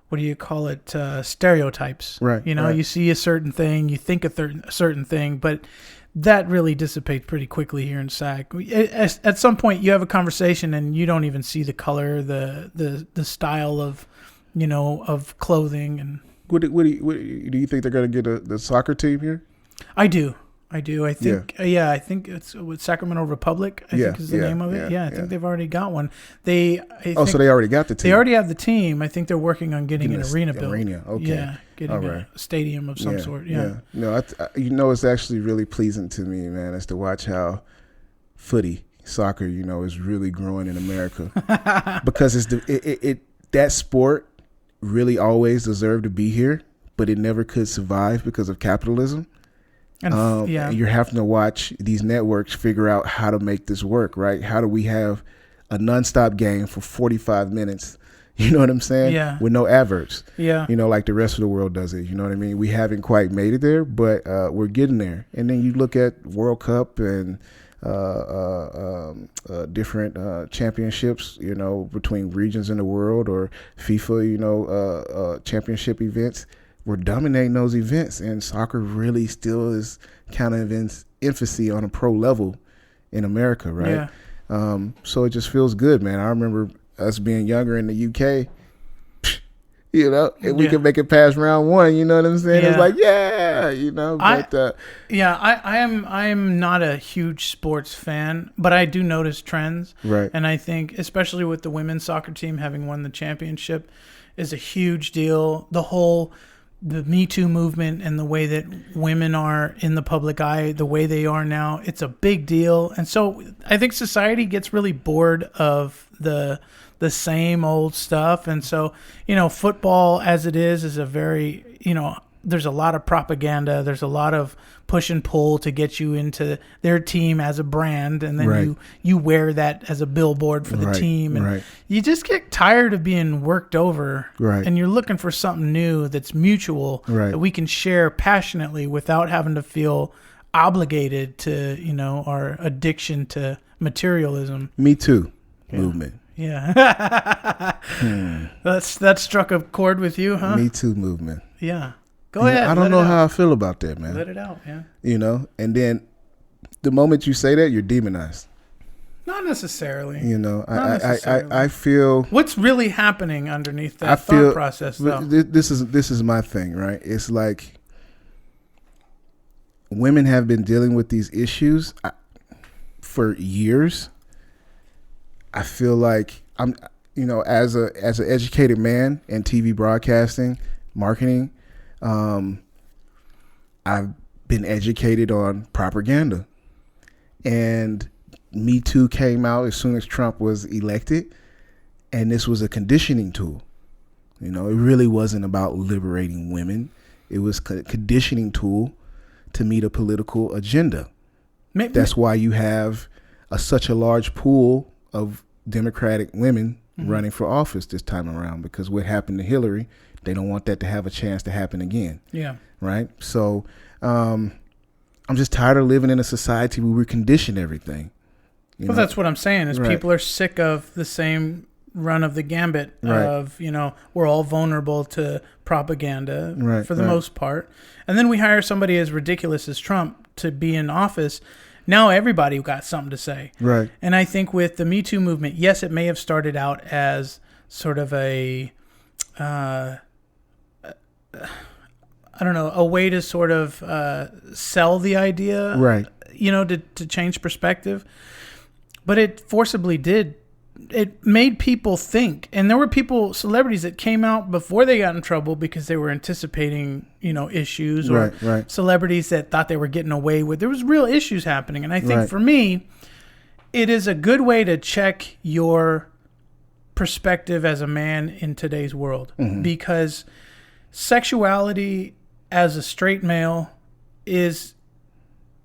A: what do you call it? Stereotypes. Right. You see a certain thing, you think a certain thing, but that really dissipates pretty quickly here in Sac. At some point, you have a conversation and you don't even see the color, the style of, of clothing. And
C: do you think they're going to get the soccer team here?
A: I do. I think, I think it's with Sacramento Republic, I think is the name of it. I think they've already got one.
C: So they already got the team.
A: They already have the team. I think they're working on getting an arena built.
C: Okay.
A: Yeah, getting a stadium of some sort. Yeah.
C: No, it's actually really pleasing to me, man, is to watch how soccer, is really growing in America because it's that sport really always deserved to be here, but it never could survive because of capitalism.
A: And
C: you're having to watch these networks figure out how to make this work, right? How do we have a nonstop game for 45 minutes? You know what I'm saying?
A: Yeah.
C: With no adverts.
A: Yeah.
C: You know, like the rest of the world does it. You know what I mean? We haven't quite made it there, but we're getting there. And then you look at World Cup and different championships, you know, between regions in the world, or FIFA, you know, championship events. We're dominating those events, and soccer really still is kind of in infancy on a pro level in America, right?
A: Yeah.
C: So it just feels good, man. I remember us being younger in the UK, you know, and we could make it past round one. You know what I'm saying?
A: Yeah.
C: It's like, yeah, you know. But
A: I am not a huge sports fan, but I do notice trends.
C: Right.
A: And I think, especially with the women's soccer team having won the championship, is a huge deal. The Me Too movement and the way that women are in the public eye, the way they are now, it's a big deal. And so I think society gets really bored of the same old stuff. And so, you know, football as it is a very, you know, there's a lot of propaganda. There's a lot of push and pull to get you into their team as a brand. And then you wear that as a billboard for the team. And you just get tired of being worked over.
C: Right.
A: And you're looking for something new that's mutual, that we can share passionately without having to feel obligated to, you know, our addiction to materialism.
C: Me Too movement.
A: Yeah. That struck a chord with you, huh?
C: Me Too movement.
A: Yeah. Go ahead.
C: I don't know how I feel about that, man.
A: Let it out, yeah.
C: You know, and then the moment you say that, you're demonized.
A: Not necessarily.
C: You know, I feel
A: what's really happening underneath that thought process, though.
C: This is my thing, right? It's like women have been dealing with these issues for years. I feel like I'm, you know, as an educated man in TV broadcasting, marketing, I've been educated on propaganda, and Me Too came out as soon as Trump was elected, and this was a conditioning tool. You know, it really wasn't about liberating women. It was a conditioning tool to meet a political agenda. That's why you have such a large pool of Democratic women running for office this time around, because what happened to Hillary, they don't want that to have a chance to happen again. Yeah. Right. So I'm just tired of living in a society where we condition everything.
A: Well, that's what I'm saying is people are sick of the same run of the gambit of, you know, we're all vulnerable to propaganda for the most part. And then we hire somebody as ridiculous as Trump to be in office. Now everybody got something to say. Right. And I think with the Me Too movement, yes, it may have started out as sort of a a way to sort of sell the idea, right? You know, to change perspective. But it forcibly did. It made people think. And there were celebrities that came out before they got in trouble because they were anticipating, you know, issues, or celebrities that thought they were getting away with. There was real issues happening. And I think for me, it is a good way to check your perspective as a man in today's world, because sexuality as a straight male is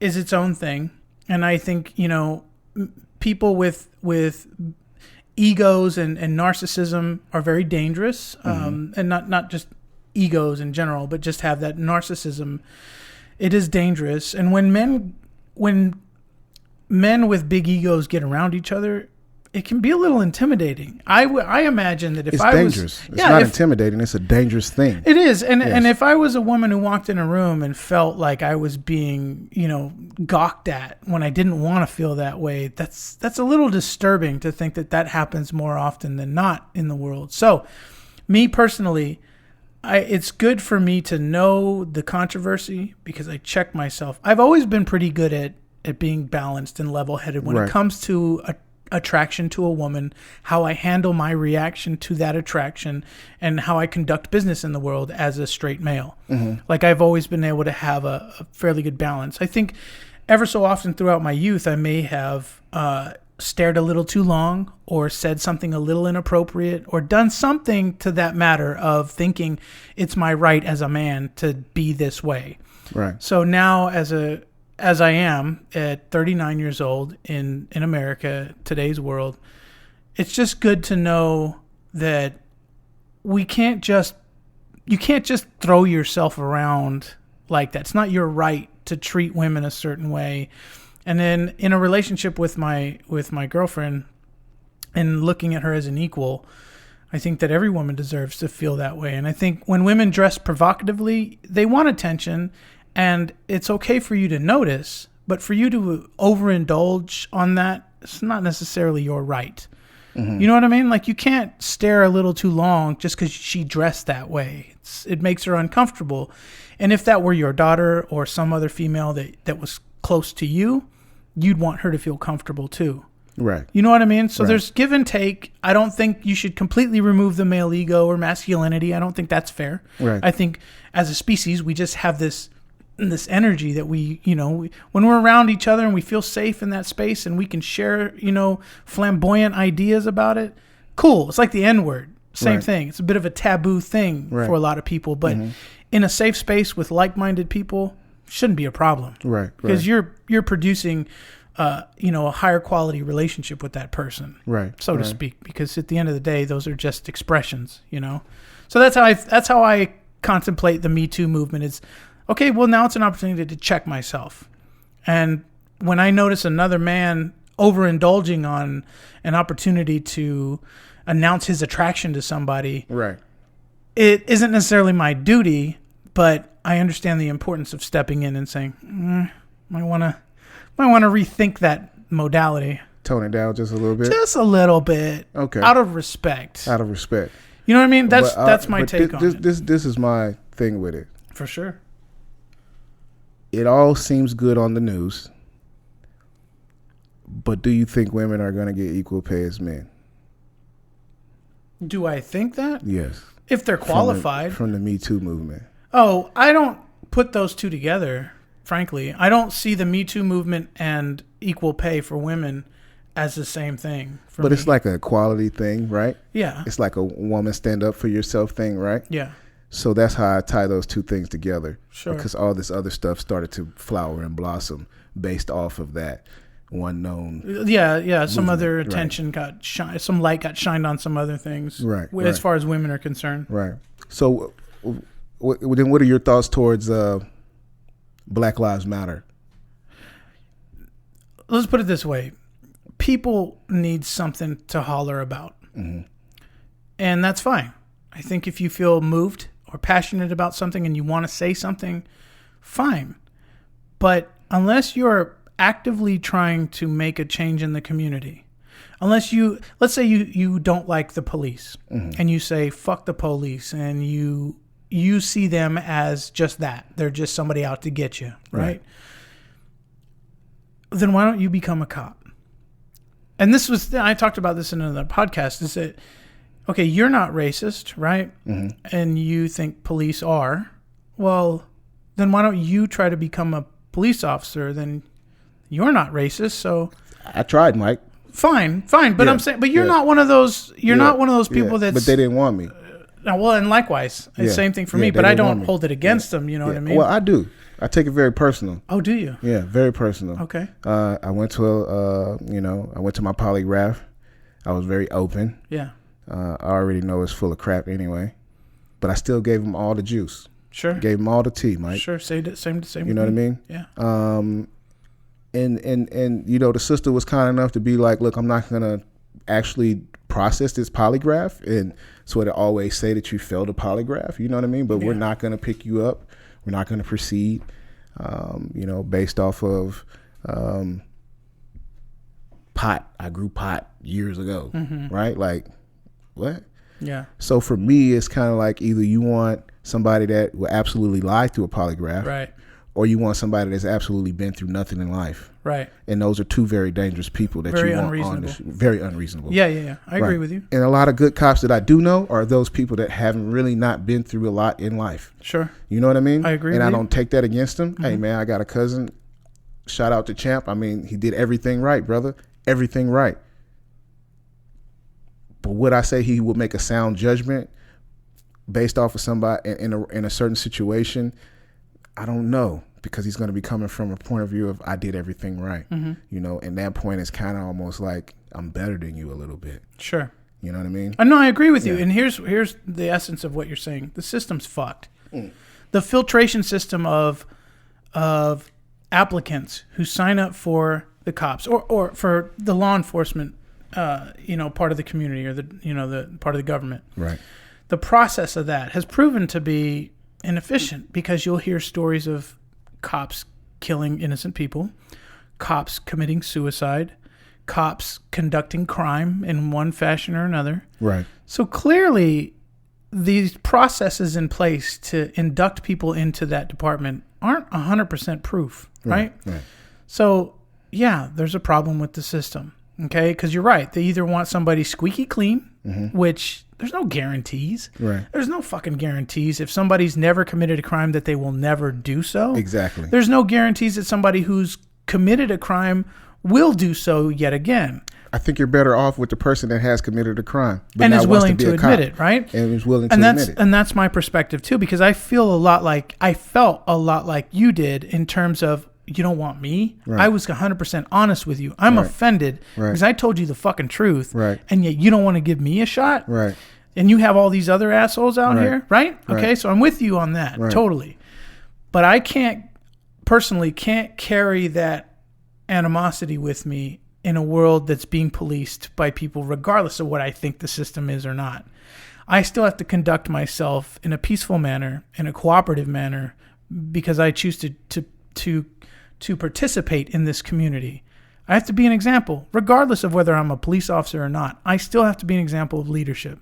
A: its own thing. And I think, you know, people with egos and narcissism are very dangerous, and not just egos in general, but just have that narcissism. It is dangerous. And when men with big egos get around each other, it can be a little intimidating. I imagine that if
C: it's
A: I
C: dangerous.
A: was...
C: It's not intimidating. It's a dangerous thing.
A: It is. And if I was a woman who walked in a room and felt like I was being, you know, gawked at when I didn't want to feel that way, that's a little disturbing to think that happens more often than not in the world. So, me personally, it's good for me to know the controversy because I check myself. I've always been pretty good at being balanced and level-headed when it comes to attraction to a woman, how I handle my reaction to that attraction, and how I conduct business in the world as a straight male. Like, I've always been able to have a fairly good balance. I think ever so often throughout my youth, I may have stared a little too long, or said something a little inappropriate, or done something to that matter of thinking it's my right as a man to be this way.
C: Right.
A: So now as I am at 39 years old in America, today's world, it's just good to know that you can't just throw yourself around like that. It's not your right to treat women a certain way. And then in a relationship with my girlfriend and looking at her as an equal, I think that every woman deserves to feel that way. And I think when women dress provocatively, they want attention, and it's okay for you to notice, but for you to overindulge on that, it's not necessarily your right. Mm-hmm. You know what I mean? Like, you can't stare a little too long just because she dressed that way. It makes her uncomfortable. And if that were your daughter or some other female that was close to you, you'd want her to feel comfortable too.
C: Right.
A: You know what I mean? So
C: right.
A: There's give and take. I don't think you should completely remove the male ego or masculinity. I don't think that's fair.
C: Right.
A: I think as a species, we just have this energy that we when we're around each other and we feel safe in that space and we can share, flamboyant ideas about it. Cool. It's like the N-word. Same
C: right.
A: thing. It's a bit of a taboo thing
C: right.
A: for a lot of people, but in a safe space with like-minded people, shouldn't be a problem.
C: Right.
A: Because you're producing a higher quality relationship with that person,
C: right,
A: so to speak. Because at the end of the day, those are just expressions, So that's how I contemplate the Me Too movement. Is okay. Well, now it's an opportunity to check myself, and when I notice another man overindulging on an opportunity to announce his attraction to somebody,
C: right,
A: it isn't necessarily my duty, but I understand the importance of stepping in and saying, might want to rethink that modality.
C: Tone it down just a little bit.
A: Just a little bit.
C: Okay.
A: Out of respect.
C: Out of respect.
A: You know what I mean? That's my take on it.
C: This is my thing with it.
A: For sure.
C: It all seems good on the news, but do you think women are going to get equal pay as men?
A: Do I think that?
C: Yes.
A: If they're qualified.
C: From the Me Too movement.
A: Oh, I don't put those two together. Frankly, I don't see the Me Too movement and equal pay for women as the same thing.
C: But it's like a equality thing, right?
A: Yeah.
C: It's like a woman stand up for yourself thing, right?
A: Yeah.
C: So that's how I tie those two things together.
A: Sure.
C: Because all this other stuff started to flower and blossom based off of that one known.
A: Yeah. Some
C: movement.
A: other attention got some light got shined on some other things.
C: Right.
A: As far as women are concerned.
C: Right. So then what are your thoughts towards Black Lives Matter?
A: Let's put it this way. People need something to holler about. Mm-hmm. And that's fine. I think if you feel moved or passionate about something and you want to say something, fine. But unless you're actively trying to make a change in the community, let's say you don't like the police and you say, fuck the police, and you see them as just that. They're just somebody out to get you, right? Then why don't you become a cop? And I talked about this in another podcast, is that, okay, you're not racist, right? Mm-hmm. And you think police are. Well, then why don't you try to become a police officer? Then you're not racist, so.
C: I tried, Mike.
A: Fine. But I'm saying, but you're not one of those, not one of those people that's.
C: But they didn't want me.
A: Well, and likewise, the same thing for me, but I don't hold it against them, you know what I mean?
C: Well, I do. I take it very personal.
A: Oh, do you?
C: Yeah, very personal.
A: Okay.
C: I went to I went to my polygraph. I was very open.
A: Yeah.
C: I already know it's full of crap anyway, but I still gave them all the juice.
A: Sure.
C: Gave them all the tea, Mike.
A: Sure. Same.
C: You know what I mean?
A: Yeah.
C: And the sister was kind enough to be like, look, I'm not gonna actually process this polygraph, and so they always say that you failed a polygraph. You know what I mean? But we're not gonna pick you up. We're not gonna proceed. Based off of pot. I grew pot years ago, right? Like, what?
A: Yeah.
C: So for me, it's kind of like either you want somebody that will absolutely lie through a polygraph,
A: right,
C: or you want somebody that's absolutely been through nothing in life,
A: right.
C: And those are two very dangerous people that
A: very
C: you want
A: unreasonable.
C: on this. Very unreasonable.
A: Yeah. I agree with you.
C: And a lot of good cops that I do know are those people that haven't really not been through a lot in life.
A: Sure.
C: You know what I mean?
A: I agree.
C: And
A: with
C: I don't take that against them.
A: Mm-hmm.
C: Hey man, I got a cousin. Shout out to Champ. I mean, he did everything right, brother. Everything right. But would I say he would make a sound judgment based off of somebody in a certain situation? I don't know, because he's going to be coming from a point of view of I did everything right, you know, and that point is kind of almost like I'm better than you a little bit.
A: Sure.
C: You know what I mean?
A: No, I agree with you. And here's the essence of what you're saying. The system's fucked. The filtration system of applicants who sign up for the cops or for the law enforcement, part of the community or the part of the government.
C: Right.
A: The process of that has proven to be inefficient, because you'll hear stories of cops killing innocent people, cops committing suicide, cops conducting crime in one fashion or another.
C: Right.
A: So clearly, these processes in place to induct people into that department aren't 100% proof, right?
C: Right.
A: So, yeah, there's a problem with the system, okay? Because you're right. They either want somebody squeaky clean, which there's no guarantees.
C: Right.
A: There's no fucking guarantees. If somebody's never committed a crime, that they will never do so.
C: Exactly.
A: There's no guarantees that somebody who's committed a crime will do so yet again.
C: I think you're better off with the person that has committed a crime
A: and is willing to admit it, right?
C: And is willing to admit it.
A: And that's my perspective too, because I felt a lot like you did in terms of, you don't want me. Right. I was 100% honest with you. I'm offended because I told you the fucking truth, and yet you don't want to give me a shot.
C: Right.
A: And you have all these other assholes out here, right? Okay, so I'm with you on that, totally. But I can't carry that animosity with me in a world that's being policed by people, regardless of what I think the system is or not. I still have to conduct myself in a peaceful manner, in a cooperative manner, because I choose to participate in this community. I have to be an example, regardless of whether I'm a police officer or not. I still have to be an example of leadership.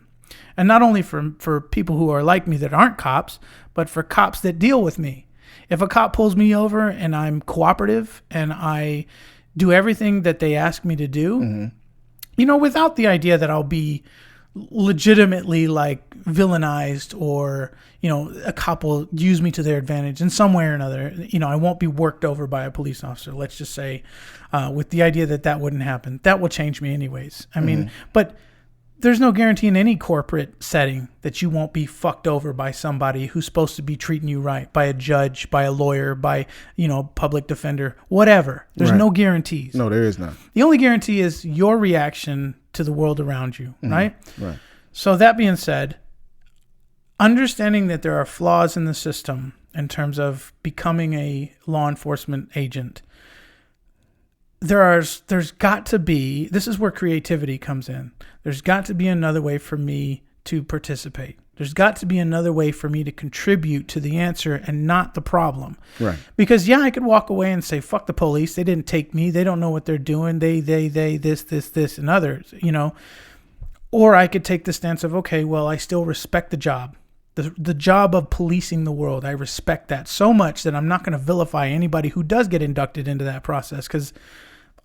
A: And not only for people who are like me that aren't cops, but for cops that deal with me. If a cop pulls me over and I'm cooperative and I do everything that they ask me to do, without the idea that I'll be legitimately like villainized or, a cop will use me to their advantage in some way or another. I won't be worked over by a police officer, let's just say, with the idea that wouldn't happen. That will change me anyways. I mean, but there's no guarantee in any corporate setting that you won't be fucked over by somebody who's supposed to be treating you right, by a judge, by a lawyer, by, public defender, whatever. There's no guarantees.
C: No, there is none.
A: The only guarantee is your reaction to the world around you, right?
C: Right.
A: So that being said, understanding that there are flaws in the system in terms of becoming a law enforcement agent, there's got to be, this is where creativity comes in. There's got to be another way for me to participate. There's got to be another way for me to contribute to the answer and not the problem. Right. Because I could walk away and say, fuck the police. They didn't take me. They don't know what they're doing. They, this, and others, Or I could take the stance of, okay, well, I still respect the job. The job of policing the world. I respect that so much that I'm not going to vilify anybody who does get inducted into that process, because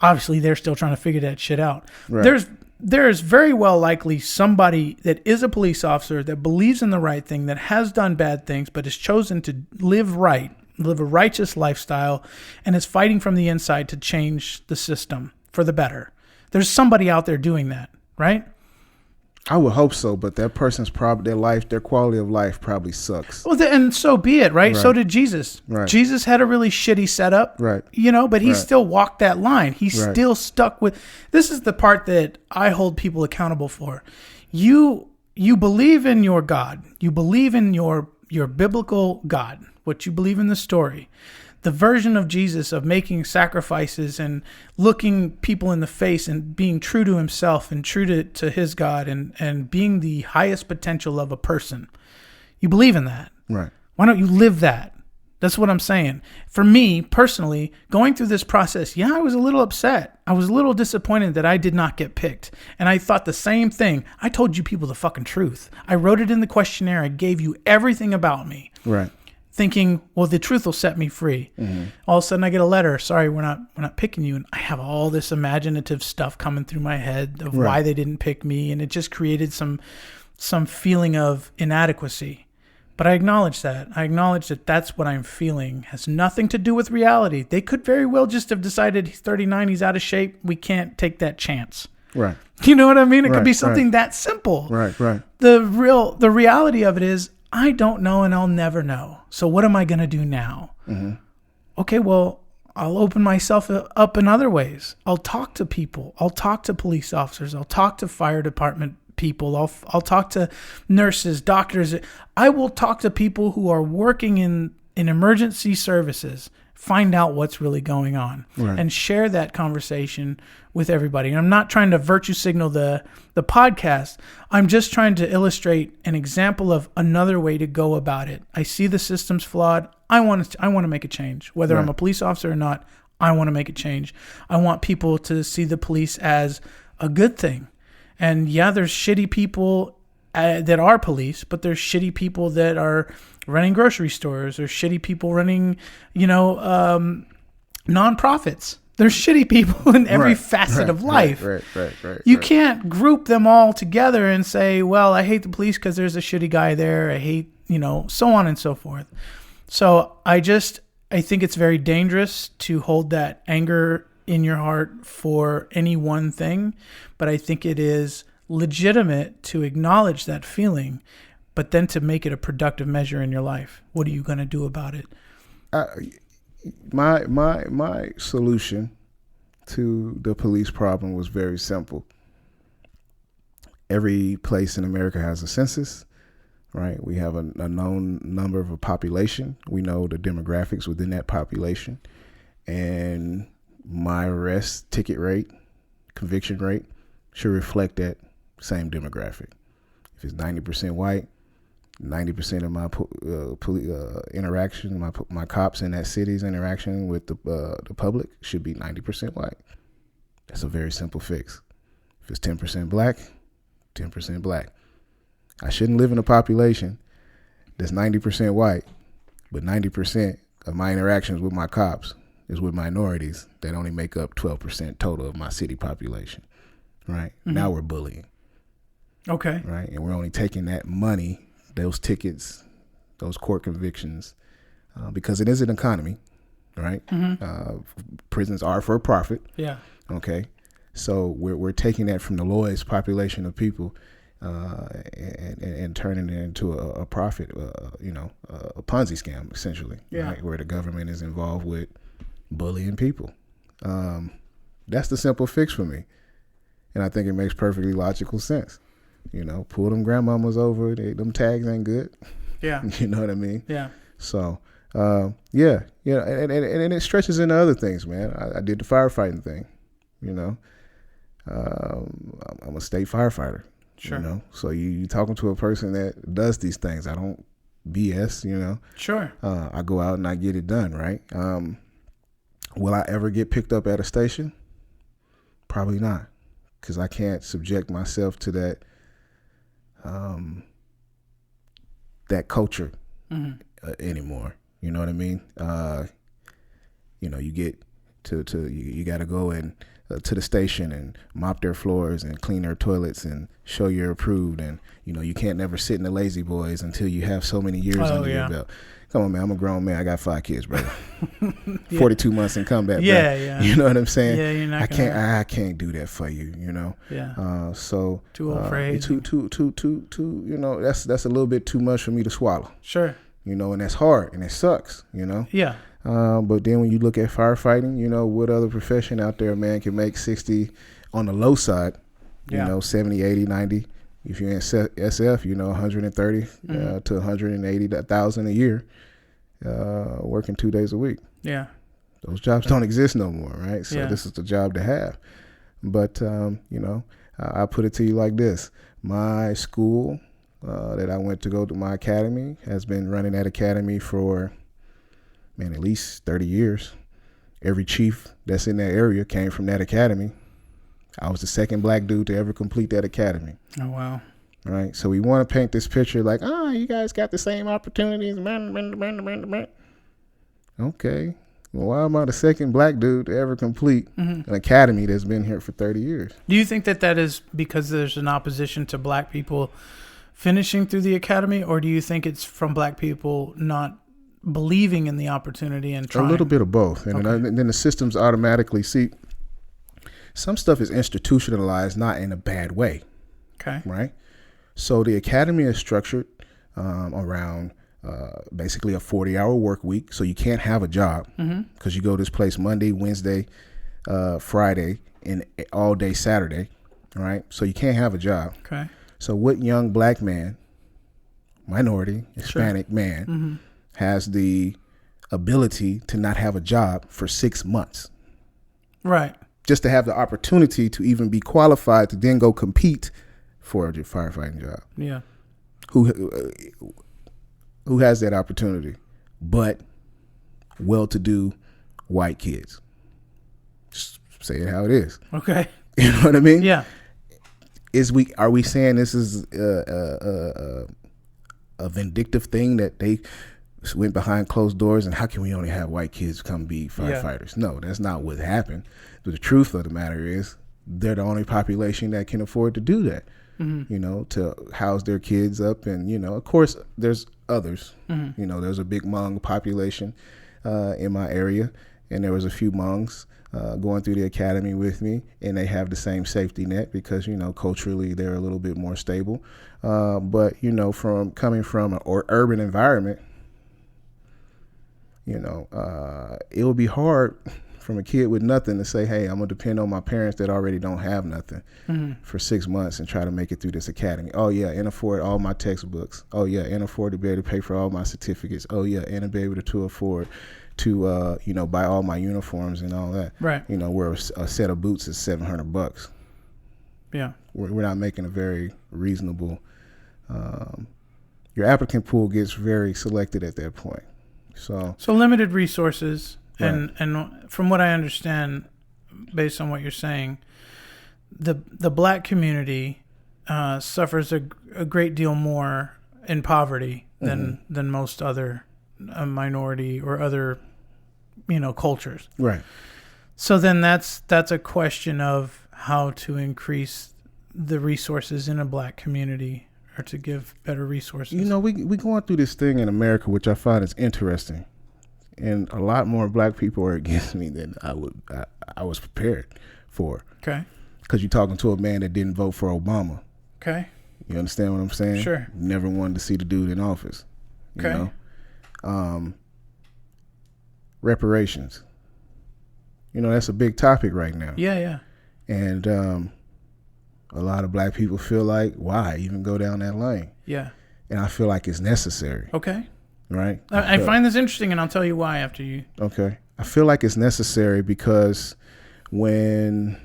A: obviously they're still trying to figure that shit out. Right. There's very well likely somebody that is a police officer that believes in the right thing, that has done bad things, but has chosen to live right, live a righteous lifestyle, and is fighting from the inside to change the system for the better. There's somebody out there doing that, right?
C: I would hope so, but that person's their quality of life probably sucks.
A: Well, and so be it, right? So did Jesus.
C: Right.
A: Jesus had a really shitty setup,
C: right?
A: But he still walked that line. He still stuck with. This is the part that I hold people accountable for. You believe in your God. You believe in your biblical God. What you believe in the story. The version of Jesus of making sacrifices and looking people in the face and being true to himself and true to his God and being the highest potential of a person. You believe in that.
C: Right.
A: Why don't you live that? That's what I'm saying. For me, personally, going through this process, I was a little upset. I was a little disappointed that I did not get picked. And I thought the same thing. I told you people the fucking truth. I wrote it in the questionnaire. I gave you everything about me.
C: Right.
A: Thinking, well, the truth will set me free. All of a sudden I get a letter. Sorry, we're not picking you. And I have all this imaginative stuff coming through my head of why they didn't pick me. And it just created some feeling of inadequacy. But I acknowledge that. I acknowledge that that's what I'm feeling. Has nothing to do with reality. They could very well just have decided he's 39, he's out of shape. We can't take that chance.
C: Right.
A: You know what I mean? It could be something that simple.
C: Right.
A: The reality of it is, I don't know and I'll never know. So what am I going to do now?
C: Mm-hmm.
A: Okay, well, I'll open myself up in other ways. I'll talk to people. I'll talk to police officers. I'll talk to fire department people. I'll talk to nurses, doctors. I will talk to people who are working in emergency services. Find out what's really going on, right, and share that conversation with everybody. And I'm not trying to virtue signal the podcast. I'm just trying to illustrate an example of another way to go about it. I see the system's flawed. I want to make a change. Whether I'm a police officer or not, I want to make a change. I want people to see the police as a good thing. And yeah, there's shitty people that are police, but there's shitty people that are running grocery stores, or shitty people running, nonprofits. There's shitty people in every facet of life.
C: Right.
A: You can't group them all together and say, well, I hate the police because there's a shitty guy there. I hate, so on and so forth. So I think it's very dangerous to hold that anger in your heart for any one thing, but I think it is legitimate to acknowledge that feeling, but then to make it a productive measure in your life. What are you going to do about it?
C: My solution to the police problem was very simple. Every place in America has a census, right? We have a known number of a population. We know the demographics within that population, and my arrest ticket rate, conviction rate should reflect that same demographic. If it's 90% white, 90% of my interaction, my cops in that city's interaction with the public should be 90% white. That's a very simple fix. If it's 10% black, 10% black. I shouldn't live in a population that's 90% white, but 90% of my interactions with my cops is with minorities that only make up 12% total of my city population, right? Mm-hmm. Now we're bullying.
A: Okay.
C: Right, and we're only taking that money, those tickets, those court convictions, because it is an economy, right? Mm-hmm. Prisons are for profit.
A: Yeah.
C: Okay, so we're taking that from the lowest population of people, and turning it into a profit, a Ponzi scam essentially.
A: Yeah.
C: Right? Where the government is involved with bullying people. That's the simple fix for me, and I think it makes perfectly logical sense. Pull them grandmamas over. Them tags ain't good.
A: Yeah.
C: You know what I mean?
A: Yeah.
C: So, and it stretches into other things, man. I did the firefighting thing, I'm a state firefighter.
A: Sure.
C: So you talking to a person that does these things. I don't BS,
A: Sure.
C: I go out and I get it done, right? Will I ever get picked up at a station? Probably not, because I can't subject myself to that culture anymore. You know what I mean? You get you got to go and to the station and mop their floors and clean their toilets and show you're approved, and you can't never sit in the lazy boys until you have so many years under your belt. Come on, man. I'm a grown man. I got 5 kids, brother. 42 months in combat.
A: Yeah,
C: bro.
A: yeah.
C: You know what I'm saying?
A: Yeah, you're not.
C: I can't do that for you.
A: Yeah.
C: So
A: too old for age.
C: Too. That's a little bit too much for me to swallow.
A: Sure.
C: And that's hard and it sucks.
A: Yeah.
C: But then when you look at firefighting, what other profession out there, man, can make 60 on the low side? 70, 80, 90. If you're in SF, 130 to 180,000 a year, working 2 days a week.
A: Yeah.
C: Those jobs don't exist no more, right? So this is the job to have. But, I put it to you like this. My school that I went to go to, my academy, has been running that academy for, at least 30 years. Every chief that's in that area came from that academy. I was the second black dude to ever complete that academy.
A: Oh, wow.
C: Right. So we want to paint this picture like, you guys got the same opportunities. Okay. Well, why am I the second black dude to ever complete an academy that's been here for 30 years?
A: Do you think that is because there's an opposition to black people finishing through the academy, or do you think it's from black people not believing in the opportunity and trying?
C: A little bit of both. And then the systems automatically see. Some stuff is institutionalized, not in a bad way.
A: Okay.
C: Right. So the academy is structured around basically a 40-hour work week. So you can't have a job because you go to this place Monday, Wednesday, Friday, and all day Saturday. Right. So you can't have a job.
A: Okay. So
C: what young black man, minority, Hispanic man has the ability to not have a job for 6 months?
A: Right.
C: Just to have the opportunity to even be qualified to then go compete for a firefighting job.
A: Yeah.
C: Who has that opportunity? But well-to-do white kids. Just say it how it is.
A: Okay.
C: You know what I mean?
A: Yeah.
C: Are we saying this is a vindictive thing that they went behind closed doors and how can we only have white kids come be firefighters? Yeah. No, that's not what happened. But the truth of the matter is they're the only population that can afford to do that. You know, to house their kids up. And, you know, of course, there's others. You know, there's a big Hmong population in my area. And there was a few Hmongs going through the academy with me. And they have the same safety net because, you know, culturally they're a little bit more stable. But, you know, coming from an urban environment, you know, it will be hard from a kid with nothing to say, hey, I'm going to depend on my parents that already don't have nothing for 6 months and try to make it through this academy. Oh, yeah, and afford all my textbooks. Oh, yeah, and afford to be able to pay for all my certificates. Oh, yeah, and to be able to afford to, you know, buy all my uniforms and all that.
A: Right.
C: You know, where a set of boots is $700.
A: Yeah.
C: We're not making a very reasonable, your applicant pool gets very selected at that point. So
A: limited resources.
C: Right.
A: And from what I understand, based on what you're saying, the black community suffers a great deal more in poverty than most other minority or other, you know, cultures.
C: Right.
A: So then that's a question of how to increase the resources in a black community or to give better resources.
C: You know, we going through this thing in America, which I find is interesting. And a lot more black people are against me than I was prepared for.
A: Okay.
C: Because you're talking to a man that didn't vote for Obama.
A: Okay.
C: You understand what I'm saying?
A: Sure.
C: Never wanted to see the dude in office. You know? Reparations. You know, that's a big topic right now.
A: Yeah, yeah.
C: And a lot of black people feel like, why even go down that lane?
A: Yeah.
C: And I feel like it's necessary.
A: Okay.
C: Right?
A: I find this interesting, and I'll tell you why after you.
C: Okay. I feel like it's necessary because when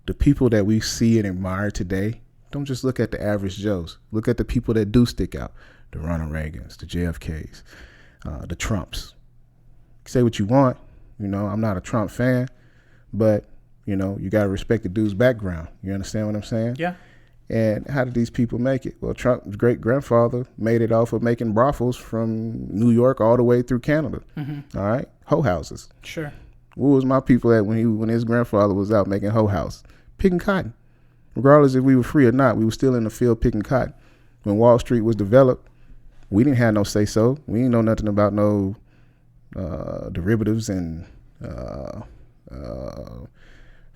C: the people that we see and admire today, don't just look at the average Joes. Look at the people that do stick out. The Ronald Reagans, the JFKs, the Trumps. Say what you want. You know, I'm not a Trump fan, but, you know, you got to respect the dude's background. You understand what I'm saying?
A: Yeah.
C: And how did these people make it? Well, Trump's great-grandfather made it off of making brothels from New York all the way through Canada. All right? Hoe houses.
A: Sure.
C: Where was my people at when his grandfather was out making hoe house? Picking cotton. Regardless if we were free or not, we were still in the field picking cotton. When Wall Street was developed, we didn't have no say-so. We didn't know nothing about no derivatives and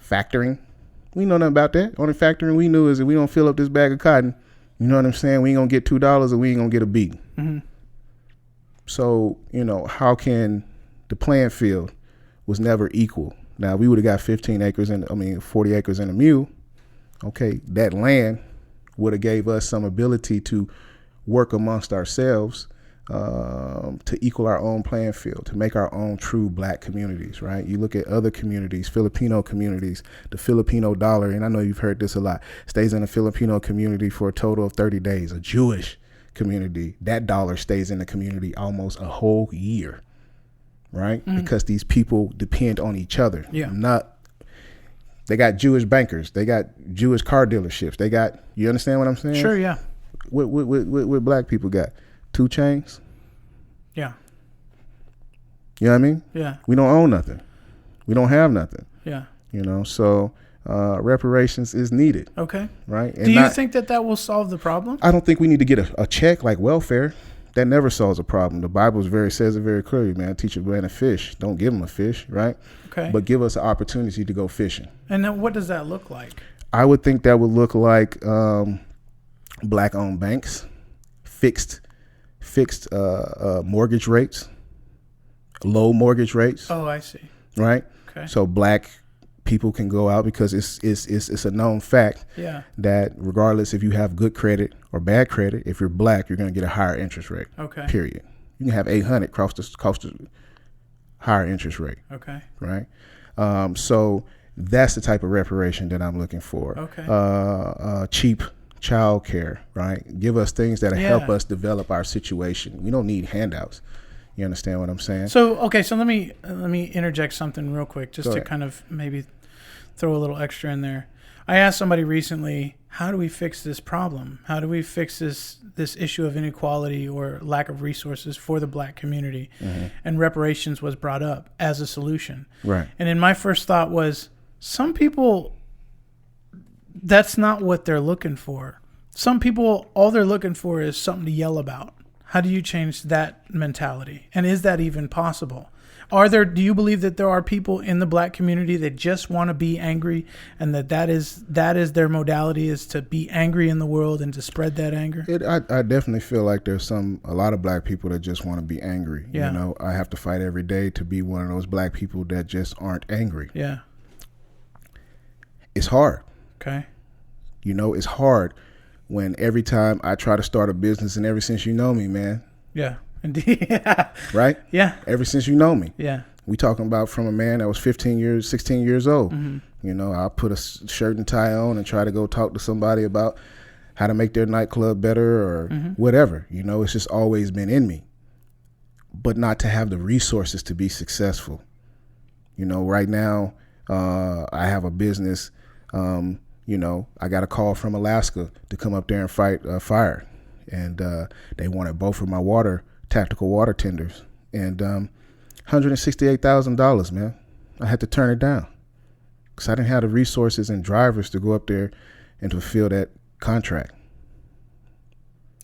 C: factoring. We know nothing about that. Only factoring we knew is that we don't fill up this bag of cotton. You know what I'm saying? We ain't going to get $2 or we ain't going to get a beat. So, you know, how can the playing field was never equal? Now, we would have got 40 acres and a mule. Okay, that land would have gave us some ability to work amongst ourselves to equal our own playing field, to make our own true black communities, right? You look at other communities, Filipino communities, the Filipino dollar, and I know you've heard this a lot, stays in the Filipino community for a total of 30 days. A Jewish community, that dollar stays in the community almost a whole year, right? Because these people depend on each other.
A: Yeah.
C: They got Jewish bankers, they got Jewish car dealerships, they got, you understand what I'm saying?
A: Sure, yeah.
C: What black people got? 2 chains?
A: Yeah.
C: You know what I mean?
A: Yeah.
C: We don't own nothing. We don't have nothing.
A: Yeah.
C: You know, so reparations is needed.
A: Okay.
C: Right? And
A: do you think that will solve the problem?
C: I don't think we need to get a check like welfare. That never solves a problem. The Bible says it very clearly, man. Teach a man to fish. Don't give him a fish, right?
A: Okay.
C: But give us an opportunity to go fishing.
A: And then what does that look like?
C: I would think that would look like black-owned banks, fixed fixed mortgage rates, low mortgage rates.
A: Oh, I see.
C: Right.
A: Okay.
C: So black people can go out because it's a known fact that regardless if you have good credit or bad credit, if you're black, you're going to get a higher interest rate.
A: Okay.
C: Period. You can have 800 cost the higher interest rate.
A: Okay.
C: Right. So that's the type of reparation that I'm looking for.
A: Okay.
C: Cheap child care. Right. Give us things that help us develop our situation. We don't need handouts. You understand what I'm saying?
A: So let me interject something real quick, just to kind of maybe throw a little extra in there. I asked somebody recently, how do we fix this problem? How do we fix this issue of inequality or lack of resources for the black community? Mm-hmm. And reparations was brought up as a solution.
C: Right.
A: And then my first thought was, some people, that's not what they're looking for. Some people, all they're looking for is something to yell about. How do you change that mentality? And is that even possible? Do you believe that there are people in the black community that just want to be angry, and that is their modality, is to be angry in the world and to spread that anger?
C: I definitely feel like there's a lot of black people that just want to be angry.
A: Yeah.
C: You know, I have to fight every day to be one of those black people that just aren't angry.
A: Yeah.
C: It's hard.
A: Okay.
C: You know, it's hard when every time I try to start a business, and ever since you know me, man.
A: Yeah. Indeed. Yeah.
C: Right?
A: Yeah.
C: Ever since you know me.
A: Yeah.
C: We talking about from a man that was 16 years old. Mm-hmm. You know, I'll put a shirt and tie on and try to go talk to somebody about how to make their nightclub better or whatever. You know, it's just always been in me. But not to have the resources to be successful. You know, right now, I have a business. You know, I got a call from Alaska to come up there and fight fire. And they wanted both of my tactical water tenders. And $168,000, man. I had to turn it down because I didn't have the resources and drivers to go up there and fulfill that contract.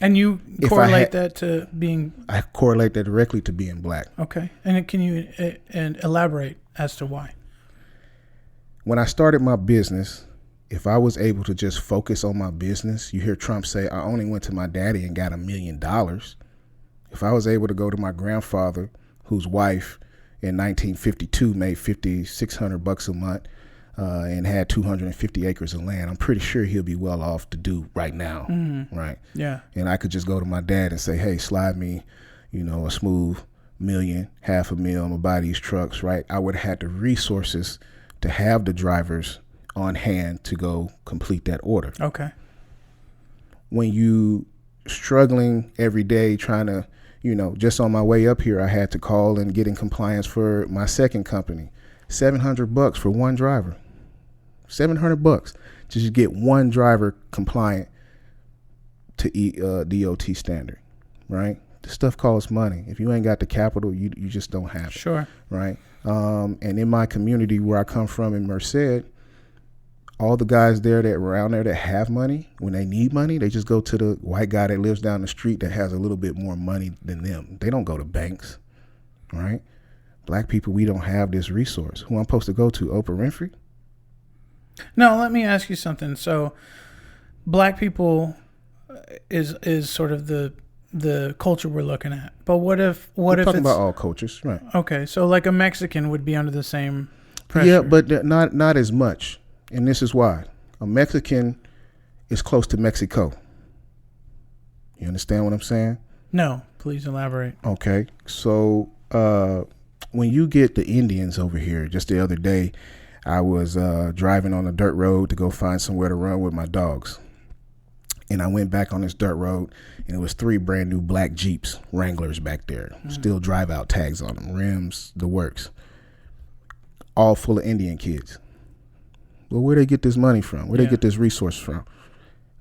A: And you correlate that to being...
C: I correlate that directly to being black.
A: Okay. And can you elaborate as to why?
C: When I started my business, if I was able to just focus on my business, you hear Trump say, I only went to my daddy and got $1 million. If I was able to go to my grandfather, whose wife in 1952 made $5,600 a month and had 250 acres of land, I'm pretty sure he'll be well off to do right now. Mm-hmm. Right. Yeah. And I could just go to my dad and say, hey, slide me, you know, a smooth $1 million, $500,000, I'm gonna buy these trucks. Right. I would have had the resources to have the drivers on hand to go complete that order. Okay. When you struggling every day trying to, you know, just on my way up here, I had to call and get in compliance for my second company. $700 for one driver. $700 to just get one driver compliant to DOT standard, right? This stuff costs money. If you ain't got the capital, you just don't have it. Sure. Right. And in my community where I come from in Merced, all the guys there that were around there that have money, when they need money, they just go to the white guy that lives down the street that has a little bit more money than them. They don't go to banks, right? Black people, we don't have this resource. Who I'm supposed to go to, Oprah Winfrey?
A: No, let me ask you something. So black people is sort of the culture we're looking at. But what if
C: we're talking about all cultures, right?
A: Okay, so like a Mexican would be under the same pressure.
C: Yeah, but not as much. And this is why. A Mexican is close to Mexico. You understand what I'm saying?
A: No, please elaborate.
C: Okay. So when you get the Indians over here, just the other day, I was driving on a dirt road to go find somewhere to run with my dogs. And I went back on this dirt road, and it was 3 brand new black Jeeps, Wranglers back there. Still drive out tags on them, rims, the works. All full of Indian kids. Well, where they get this money from? Where they get this resource from?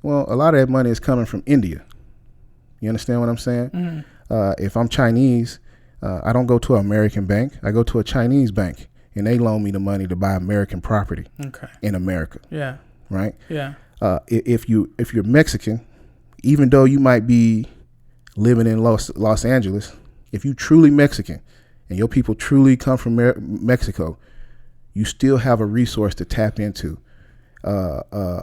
C: Well, a lot of that money is coming from India. You understand what I'm saying? Mm-hmm. If I'm Chinese, I don't go to an American bank. I go to a Chinese bank, and they loan me the money to buy American property in America. Yeah. Right? Yeah. If you're Mexican, even though you might be living in Los Angeles, if you truly Mexican and your people truly come from Mexico, you still have a resource to tap into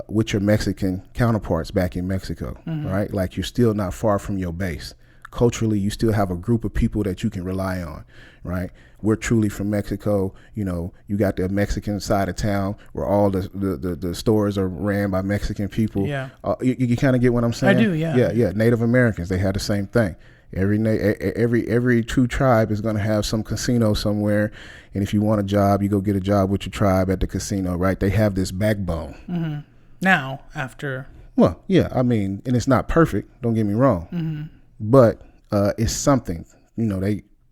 C: with your Mexican counterparts back in Mexico, right? Like you're still not far from your base. culturally, you still have a group of people that you can rely on, right? We're truly from Mexico. You know, you got the Mexican side of town where all the stores are ran by Mexican people.
A: Yeah.
C: You kind of get what I'm saying?
A: I do, yeah.
C: Yeah. Native Americans, they had the same thing. Every true tribe is going to have some casino somewhere, and if you want a job, you go get a job with your tribe at the casino, right? They have this backbone.
A: Mm-hmm. Now, after...
C: Well, yeah, I mean, and it's not perfect, don't get me wrong, but it's something, you know,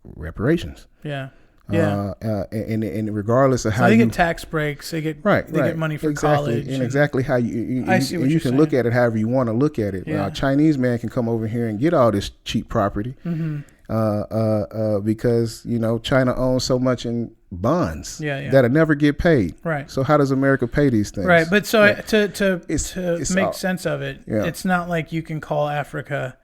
C: reparations.
A: Yeah.
C: And regardless of
A: so
C: how
A: they
C: you
A: get tax breaks, they get get money for
C: exactly.
A: college,
C: and exactly how you
A: I see what
C: you
A: you're
C: can
A: saying.
C: look at it however you want to look at it.
A: Yeah.
C: A Chinese man can come over here and get all this cheap property, because you know China owns so much in bonds that'll never get paid.
A: Right.
C: So how does America pay these things?
A: Right. But so to
C: it's
A: make
C: all,
A: sense of it, it's not like you can call Africa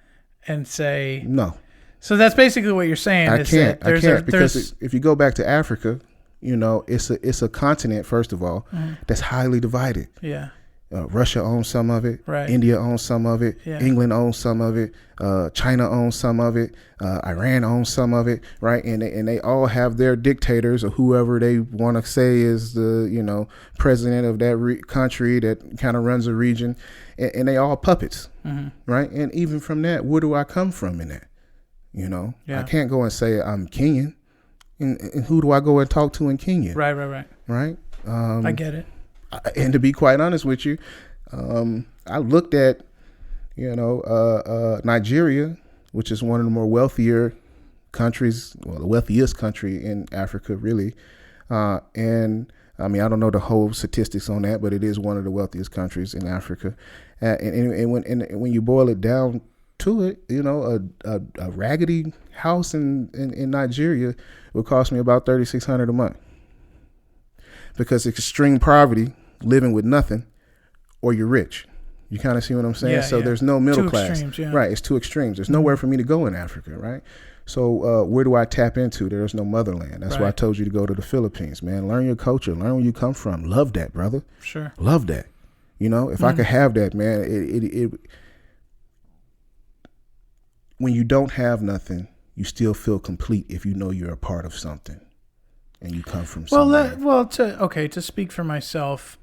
A: and say
C: no.
A: So that's basically what you're saying.
C: I can't because if you go back to Africa, you know, it's a continent, first of all, that's highly divided.
A: Yeah.
C: Russia owns some of it.
A: Right.
C: India owns some of it.
A: Yeah.
C: England owns some of it. China owns some of it. Iran owns some of it. Right. And they all have their dictators or whoever they want to say is the, you know, president of that country that kind of runs a region. And they all puppets. Right. And even from that, where do I come from in that? You know, I can't go and say I'm Kenyan. And who do I go and talk to in Kenya? Right.
A: I get it.
C: And to be quite honest with you, I looked at, you know, Nigeria, which is one of the more wealthier countries, well, the wealthiest country in Africa, really. And I mean, I don't know the whole statistics on that, but it is one of the wealthiest countries in Africa. And when you boil it down to it, you know, a raggedy house in Nigeria would cost me about $3,600 a month, because it's extreme poverty, living with nothing, or you're rich. You kind of see what I'm saying? So there's no middle class.
A: Extremes,
C: right? It's two extremes. There's nowhere for me to go in Africa, right? So where do I tap into? There's no motherland. That's why I told you to go to the Philippines, man. Learn your culture. Learn where you come from. Love that, brother.
A: Sure.
C: Love that. You know, if I could have that, man, it when you don't have nothing, you still feel complete if you know you're a part of something and you come from somewhere.
A: To speak for myself,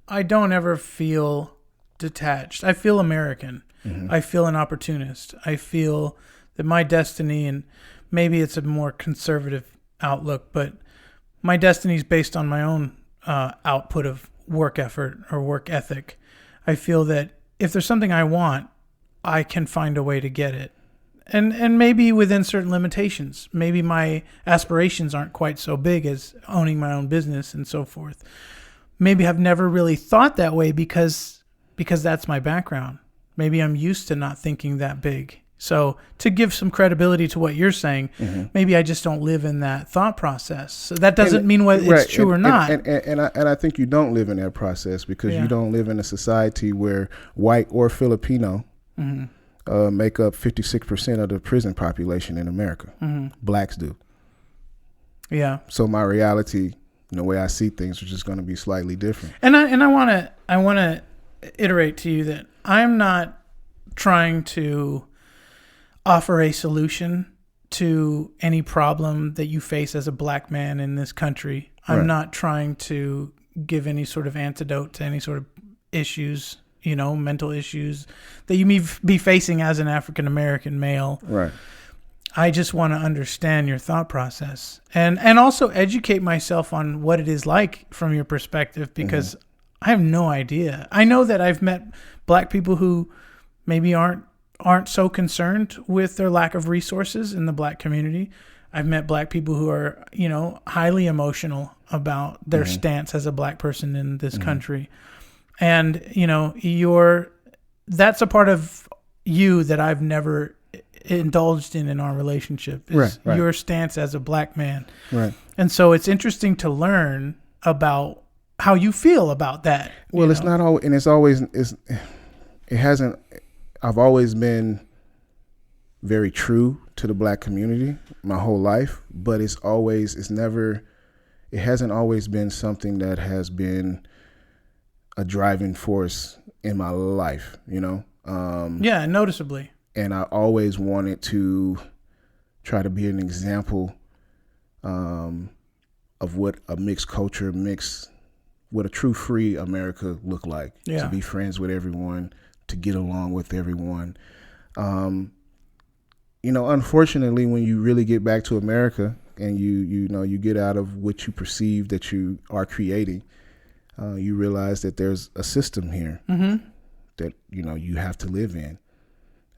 A: I don't ever feel detached. I feel American. I feel an opportunist. I feel that my destiny, and maybe it's a more conservative outlook, but my destiny is based on my own output of work effort or work ethic. I feel that if there's something I want, I can find a way to get it. And maybe within certain limitations. Maybe my aspirations aren't quite so big as owning my own business and so forth. Maybe I've never really thought that way because that's my background. Maybe I'm used to not thinking that big. So to give some credibility to what you're saying, maybe I just don't live in that thought process. So that doesn't mean whether it's true or not.
C: And I think you don't live in that process because you don't live in a society where white or Filipino make up 56% of the prison population in America. Blacks do.
A: Yeah.
C: So my reality, the way I see things, is just going to be slightly different.
A: And I want to iterate to you that I'm not trying to offer a solution to any problem that you face as a black man in this country. I'm not trying to give any sort of antidote to any sort of issues, you know, mental issues that you may be facing as an African American male.
C: Right.
A: I just want to understand your thought process and also educate myself on what it is like from your perspective, because I have no idea. I know that I've met black people who maybe aren't so concerned with their lack of resources in the black community. I've met black people who are, you know, highly emotional about their stance as a black person in this country. And, you know, that's a part of you that I've never indulged in our relationship is your stance as a black man. Right. And so it's interesting to learn about how you feel about that.
C: Well, it's not always, and it hasn't, I've always been very true to the black community my whole life, but it hasn't always been something that has been a driving force in my life, you know?
A: Yeah, noticeably.
C: And I always wanted to try to be an example of what a mixed culture, what a true free America looked like.
A: Yeah.
C: To be friends with everyone, to get along with everyone. Unfortunately, when you really get back to America and you get out of what you perceive that you are creating, you realize that there's a system here that you have to live in,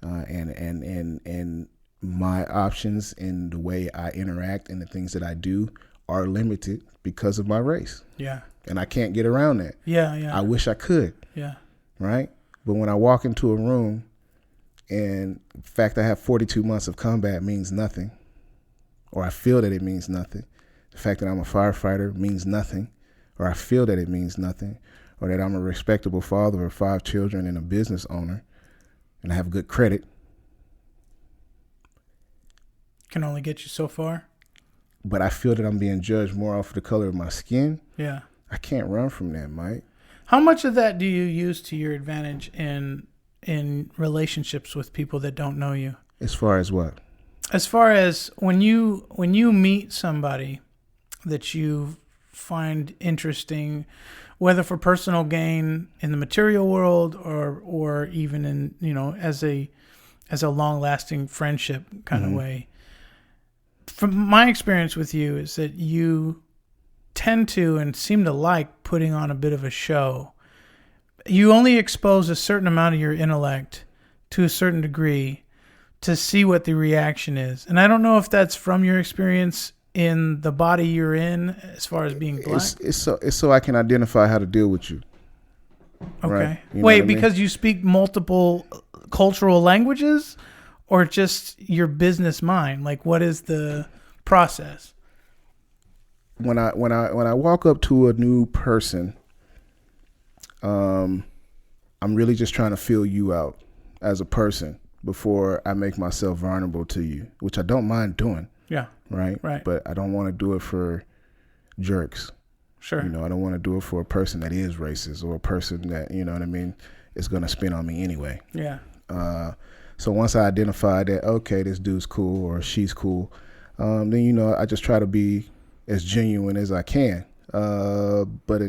C: and my options and the way I interact and the things that I do are limited because of my race.
A: Yeah.
C: And I can't get around that.
A: Yeah, yeah.
C: I wish I could.
A: Yeah.
C: Right? But when I walk into a room and the fact I have 42 months of combat means nothing, or I feel that it means nothing. The fact that I'm a firefighter means nothing, or I feel that it means nothing, or that I'm a respectable father of 5 children and a business owner, and I have good credit.
A: Can only get you so far.
C: But I feel that I'm being judged more off of the color of my skin.
A: Yeah.
C: I can't run from that, Mike.
A: How much of that do you use to your advantage in relationships with people that don't know you?
C: As far as what?
A: As far as when you meet somebody that you find interesting, whether for personal gain in the material world or even in as a long-lasting friendship kind of way. From my experience with you is that you tend to and seem to like putting on a bit of a show. You only expose a certain amount of your intellect to a certain degree to see what the reaction is. And I don't know if that's from your experience in the body you're in as far as being black.
C: It's so I can identify how to deal with you.
A: Okay.
C: Right?
A: Wait, because you speak multiple cultural languages? Or just your business mind? Like, what is the process?
C: When I walk up to a new person, I'm really just trying to feel you out as a person before I make myself vulnerable to you, which I don't mind doing.
A: Yeah.
C: Right. But I don't want to do it for jerks.
A: Sure.
C: I don't want to do it for a person that is racist or a person that is going to spin on me anyway.
A: Yeah.
C: So once I identify that, okay, this dude's cool or she's cool, then, I just try to be as genuine as I can. But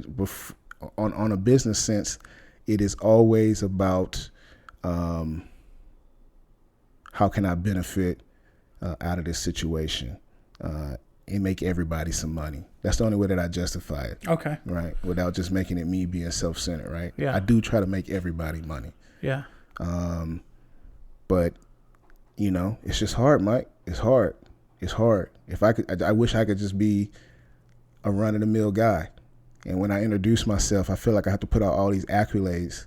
C: on a business sense, it is always about how can I benefit out of this situation and make everybody some money. That's the only way that I justify it.
A: Okay.
C: Right? Without just making it me being self-centered, right?
A: Yeah.
C: I do try to make everybody money.
A: Yeah.
C: But, it's just hard, Mike. It's hard. If I wish I could just be a run-of-the-mill guy. And when I introduce myself, I feel like I have to put out all these accolades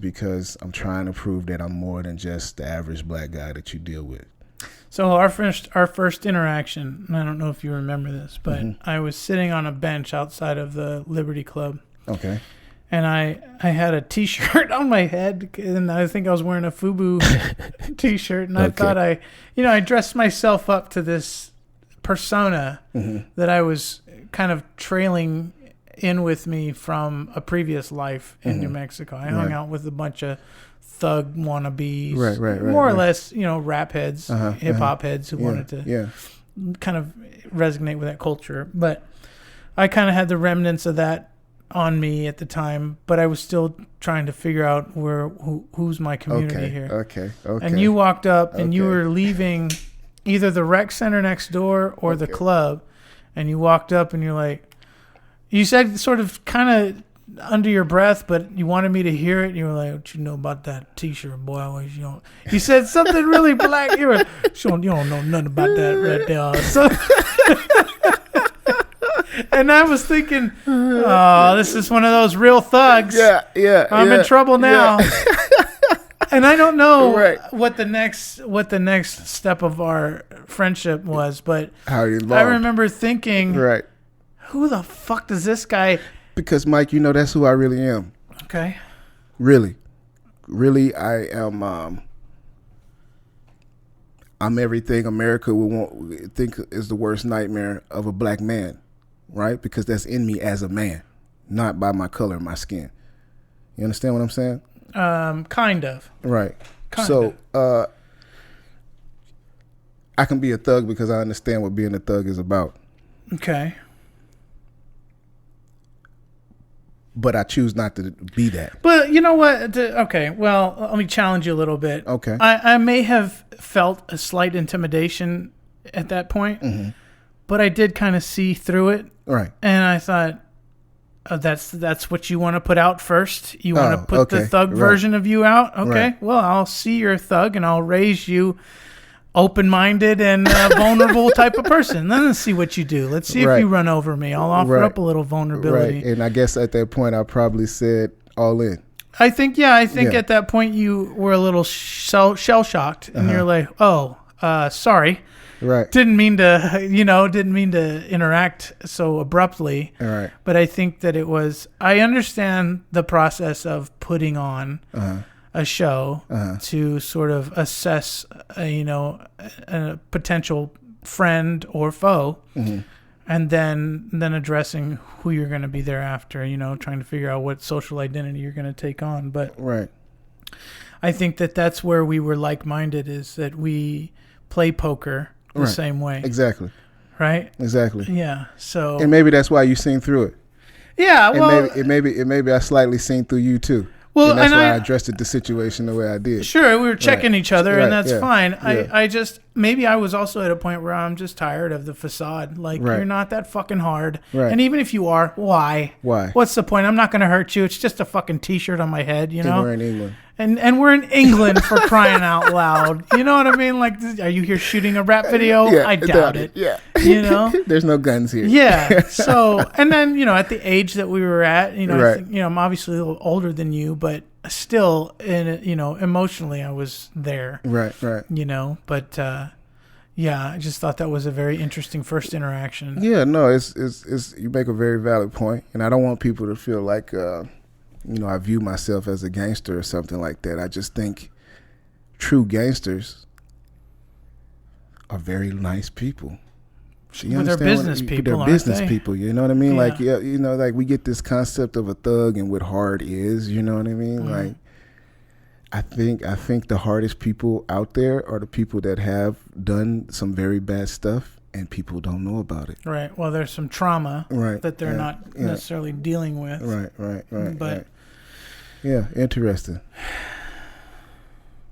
C: because I'm trying to prove that I'm more than just the average black guy that you deal with.
A: So our first interaction, and I don't know if you remember this, but I was sitting on a bench outside of the Liberty Club.
C: Okay.
A: And I had a T-shirt on my head, and I think I was wearing a FUBU T-shirt, and I thought I dressed myself up to this persona that I was kind of trailing in with me from a previous life in New Mexico. I hung out with a bunch of thug wannabes,
C: right,
A: more or less, rap heads, hip hop heads who wanted to kind of resonate with that culture. But I kind of had the remnants of that on me at the time, but I was still trying to figure out who's my community here.
C: Okay.
A: And you walked up and you were leaving either the rec center next door or the club, and you walked up and you're like, you said sort of kind of under your breath, but you wanted me to hear it. And you were like, "What you know about that T-shirt, boy? Always, You said something really black. You don't know nothing about that right there." So, and I was thinking, "Oh, this is one of those real thugs.
C: Yeah.
A: I'm in trouble now."
C: Yeah.
A: And I don't know what the next step of our friendship was, but
C: How you
A: I remember thinking,
C: right,
A: who the fuck does this guy?
C: Because Mike, that's who I really am.
A: Okay.
C: Really, I am. I'm everything America would think is the worst nightmare of a black man, right? Because that's in me as a man, not by my color of my skin. You understand what I'm saying?
A: Kind of.
C: Right. So, I can be a thug because I understand what being a thug is about.
A: Okay.
C: But I choose not to be that.
A: But you know what? Okay, well, let me challenge you a little bit.
C: Okay.
A: I may have felt a slight intimidation at that point, but I did kind of see through it.
C: Right.
A: And I thought, oh, that's what you want to put out first? You want to put the thug version of you out? Okay,
C: right.
A: Well, I'll see you're a thug, and I'll raise you open-minded and vulnerable type of person. Then let's see what you do. Let's see if you run over me. I'll offer up a little vulnerability.
C: Right. And I guess at that point, I probably said all in.
A: I think at that point you were a little shell-shocked, and you're like, oh, sorry.
C: Right.
A: Didn't mean to interact so abruptly.
C: All right.
A: But I think that I understand the process of putting on a show to sort of assess, a potential friend or foe, and then addressing who you're going to be thereafter, trying to figure out what social identity you're going to take on. But I think that that's where we were like-minded, is that we play poker the same way.
C: Exactly.
A: Right?
C: Exactly.
A: Yeah. So.
C: And maybe that's why you seen through it.
A: Yeah. Well.
C: And maybe I slightly seen through you too. Well, and that's why I addressed the situation the way I did.
A: Sure, we were checking each other, and that's fine.
C: Yeah.
A: Maybe I was also at a point where I'm just tired of the facade. Like, you're not that fucking hard.
C: Right.
A: And even if you are, why?
C: Why?
A: What's the point? I'm not going to hurt you. It's just a fucking T-shirt on my head,
C: And we're in England.
A: And we're in England, for crying out loud. You know what I mean? Like, are you here shooting a rap video?
C: Yeah,
A: I doubt it.
C: Yeah.
A: There's
C: no guns here.
A: Yeah. So, and then, at the age that we were at, I think, I'm obviously a little older than you, but still, emotionally, I was there.
C: Right.
A: But I just thought that was a very interesting first interaction.
C: Yeah, no, it's you make a very valid point, and I don't want people to feel like I view myself as a gangster or something like that. I just think true gangsters are very nice people.
A: They're business people.
C: They're business people. You know what I mean?
A: Yeah.
C: Like, like we get this concept of a thug and what hard is. You know what I mean? Mm-hmm. Like, I think the hardest people out there are the people that have done some very bad stuff and people don't know about it.
A: Right. Well, there's some trauma that they're not necessarily dealing with.
C: Right.
A: But
C: yeah, interesting.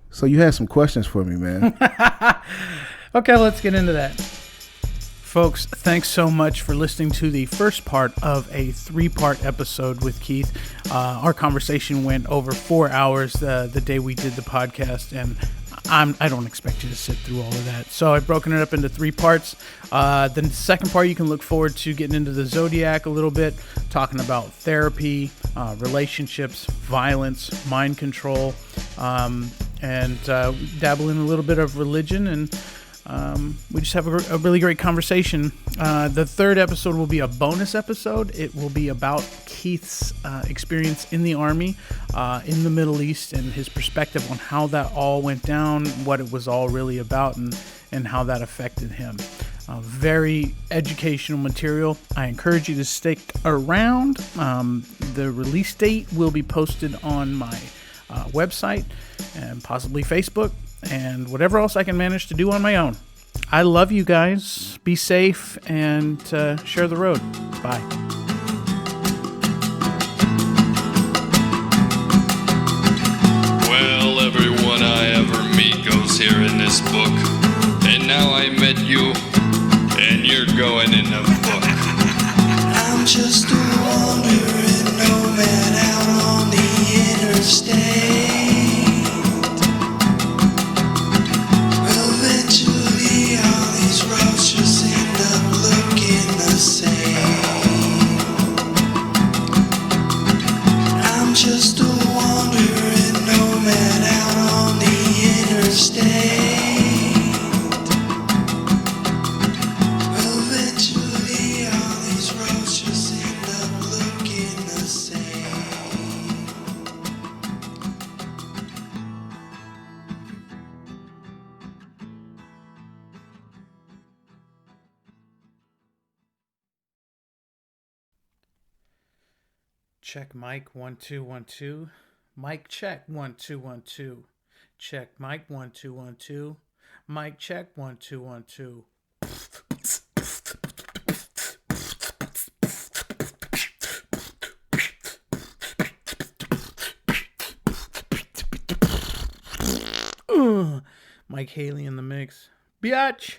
C: So you had some questions for me, man.
A: Okay, let's get into that. Folks, thanks so much for listening to the first part of a 3-part episode with Keith. Our conversation went over 4 hours the day we did the podcast, and I don't expect you to sit through all of that. So I've broken it up into 3 parts. The second part, you can look forward to getting into the Zodiac a little bit, talking about therapy, relationships, violence, mind control, and dabbling a little bit of religion, and we just have a really great conversation. The third episode will be a bonus episode. It will be about Keith's experience in the Army, in the Middle East, and his perspective on how that all went down, what it was all really about, and how that affected him. Very educational material. I encourage you to stick around. The release date will be posted on my website and possibly Facebook, and whatever else I can manage to do on my own. I love you guys. Be safe and share the road. Bye.
D: Well, everyone I ever meet goes here in this book. And now I met you, and you're going in the book.
B: I'm just a wandering nomad out on the interstate. Eventually all these roads just end up looking the same. I'm just a wandering nomad out on the interstate. Eventually all these roads just end up looking the same.
A: Check mic 1 2 1 2. Mic check 1 2 1 2. check. Mic 1 2 1 2. Mic check 1 2 1 2. Mike Haley in the mix. Biatch.